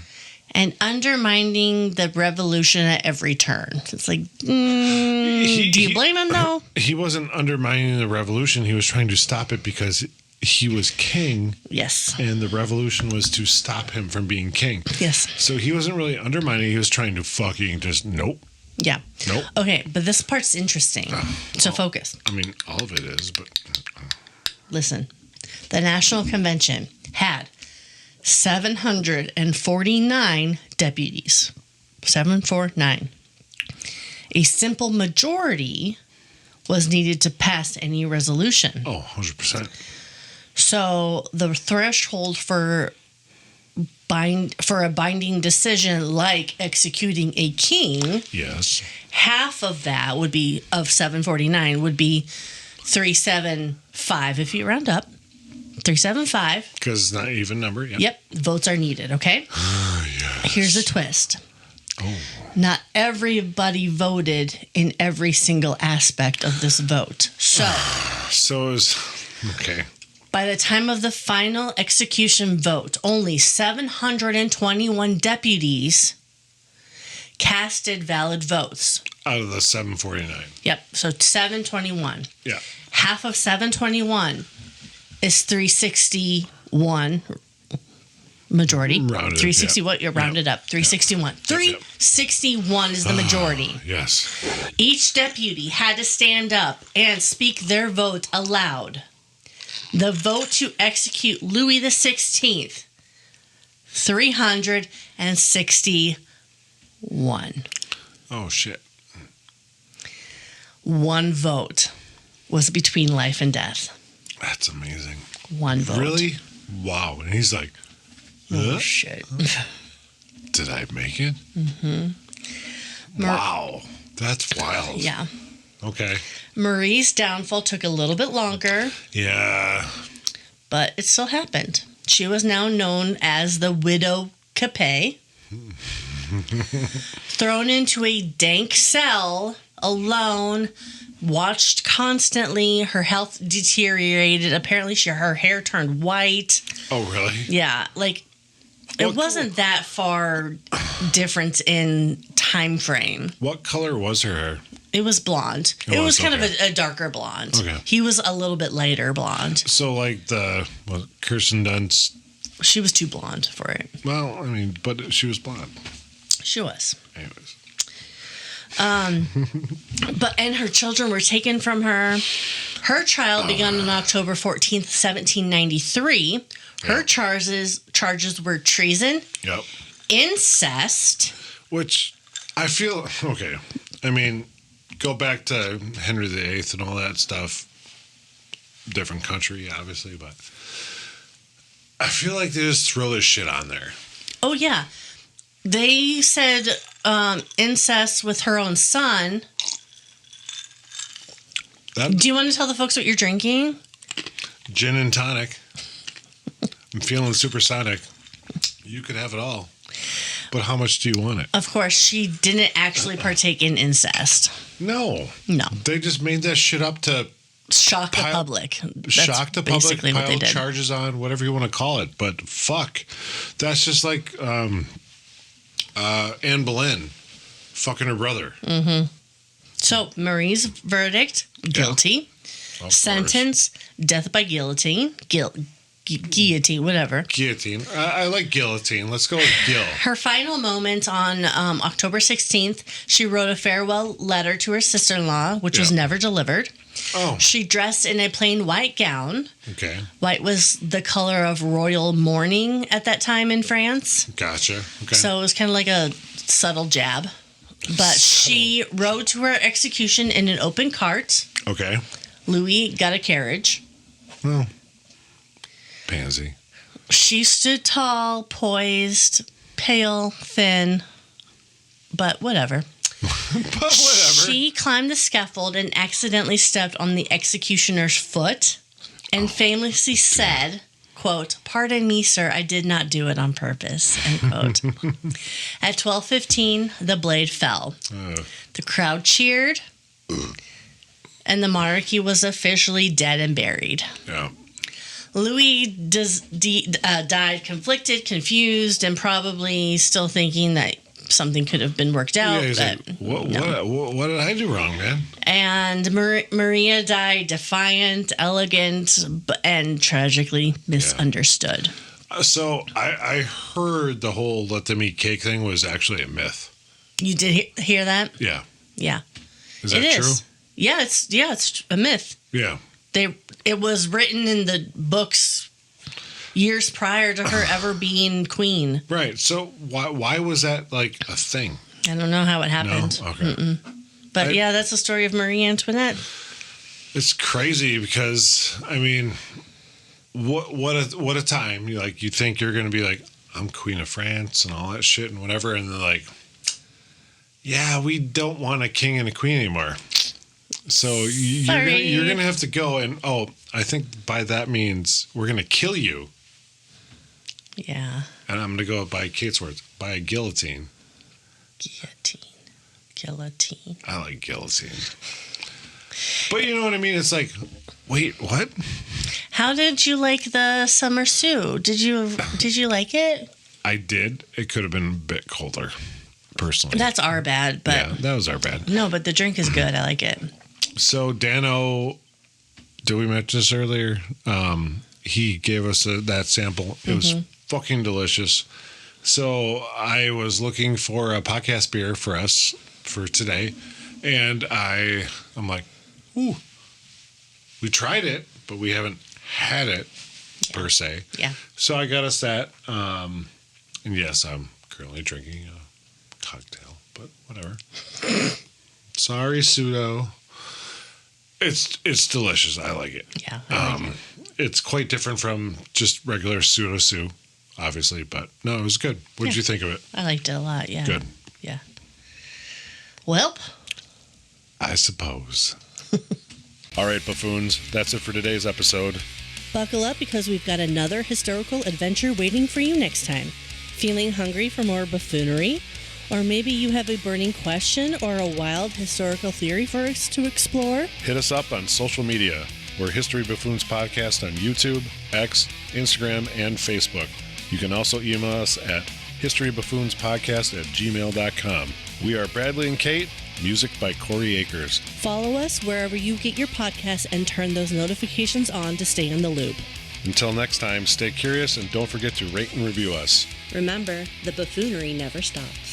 And undermining the revolution at every turn. It's like, do you blame him, though? He wasn't undermining the revolution. He was trying to stop it because he was king. Yes. And the revolution was to stop him from being king. Yes. So he wasn't really undermining. He was trying to fucking just, nope. Yeah. Nope. Okay, but this part's interesting. So focus. I mean, all of it is, but... Listen. The National Convention had 749 deputies. 749. A simple majority was needed to pass any resolution. Oh, 100%. So the threshold for a binding decision like executing a king, yes, half of that would be, of 749, would be 375 if you round up. 375. Because it's not an even number. Yeah. Yep. Votes are needed. Okay. Yes. Here's a twist. Oh. Not everybody voted in every single aspect of this vote. So it was okay. By the time of the final execution vote, only 721 deputies casted valid votes. Out of the 749. Yep. So 721. Yeah. Half of 721 is 361 majority. Rounded, 360 what? You're rounded up. 361. 361 is the majority. Yes. Each deputy had to stand up and speak their vote aloud. The vote to execute Louis XVI, 361. Oh, shit. One vote was between life and death. That's amazing. One vote. Really? Wow. And he's like, oh, shit. Did I make it? Mm-hmm. Wow. That's wild. Yeah. Okay. Marie's downfall took a little bit longer. Yeah. But it still happened. She was now known as the Widow Capet. Thrown into a dank cell, alone, watched constantly. Her health deteriorated. Apparently, her hair turned white. Oh, really? Yeah. Like, it wasn't that far difference in time frame. What color was her hair? It was blonde. It was kind of a darker blonde. Okay. He was a little bit lighter blonde. So, like Kirsten Dunst. She was too blonde for it. Well, I mean, but she was blonde. She was. Anyways. And her children were taken from her. Her trial began on October 14th, 1793. Her charges were treason, incest. Which I feel, okay, I mean, go back to Henry VIII and all that stuff. Different country, obviously, but I feel like they just throw this shit on there. Oh, yeah. They said incest with her own son. Do you want to tell the folks what you're drinking? Gin and tonic. I'm feeling supersonic. You could have it all. But how much do you want it? Of course, she didn't actually partake in incest. No. No. They just made that shit up to shock the public. Shock the public, pile charges on, whatever you want to call it. But fuck. That's just like Anne Boleyn fucking her brother. Mm-hmm. So, Marie's verdict, guilty. Yeah. Sentence, death by guillotine. Guillotine, whatever. Guillotine. I like guillotine. Let's go with Gil. Her final moment on October 16th, she wrote a farewell letter to her sister-in-law, which was never delivered. Oh. She dressed in a plain white gown. Okay. White was the color of royal mourning at that time in France. Gotcha. Okay. So it was kind of like a subtle jab. But she rode to her execution in an open cart. Okay. Louis got a carriage. Well, pansy. She stood tall, poised, pale, thin, but whatever. But whatever. She climbed the scaffold and accidentally stepped on the executioner's foot and famously said, quote, "Pardon me, sir, I did not do it on purpose," end quote. At 12:15, the blade fell. The crowd cheered, and the monarchy was officially dead and buried. Yeah. Louis died conflicted, confused, and probably still thinking that something could have been worked out. Yeah, but like, what did I do wrong, man? And Maria died defiant, elegant, and tragically misunderstood. So I heard the whole let them eat cake thing was actually a myth. You did hear that? Yeah. Yeah. Is that true? Yeah, it's a myth. Yeah. It was written in the books years prior to her ever being queen. Right. So why was that like a thing? I don't know how it happened. No? Okay. Mm-mm. But that's the story of Marie Antoinette. It's crazy because I mean, what a time! You think you're going to be like, I'm Queen of France and all that shit and whatever, and they're like, yeah, we don't want a king and a queen anymore. So you're gonna have to go and I think by that means we're gonna kill you. Yeah. And I'm gonna go by Kate's words, by a guillotine. Guillotine. I like guillotine. But you know what I mean? It's like, wait, what? How did you like the summer suit? Did you like it? I did. It could have been a bit colder, personally. That's our bad, but yeah, that was our bad. No, but the drink is good. I like it. So Dano, did we mention this earlier? He gave us that sample. It was fucking delicious. So I was looking for a podcast beer for us for today, and I'm like, ooh, we tried it, but we haven't had it per se. Yeah. So I got us that, and yes, I'm currently drinking a cocktail, but whatever. Sorry, pseudo. It's delicious. I like it. Yeah. I like it. It's quite different from just regular pseudo sue, obviously, but no, it was good. What did you think of it? I liked it a lot. Yeah. Good. Yeah. Well, I suppose. All right, buffoons. That's it for today's episode. Buckle up because we've got another historical adventure waiting for you next time. Feeling hungry for more buffoonery? Or maybe you have a burning question or a wild historical theory for us to explore? Hit us up on social media. We're History Buffoons Podcast on YouTube, X, Instagram, and Facebook. You can also email us at historybuffoonspodcast@gmail.com. We are Bradley and Kate. Music by Corey Akers. Follow us wherever you get your podcasts and turn those notifications on to stay in the loop. Until next time, stay curious and don't forget to rate and review us. Remember, the buffoonery never stops.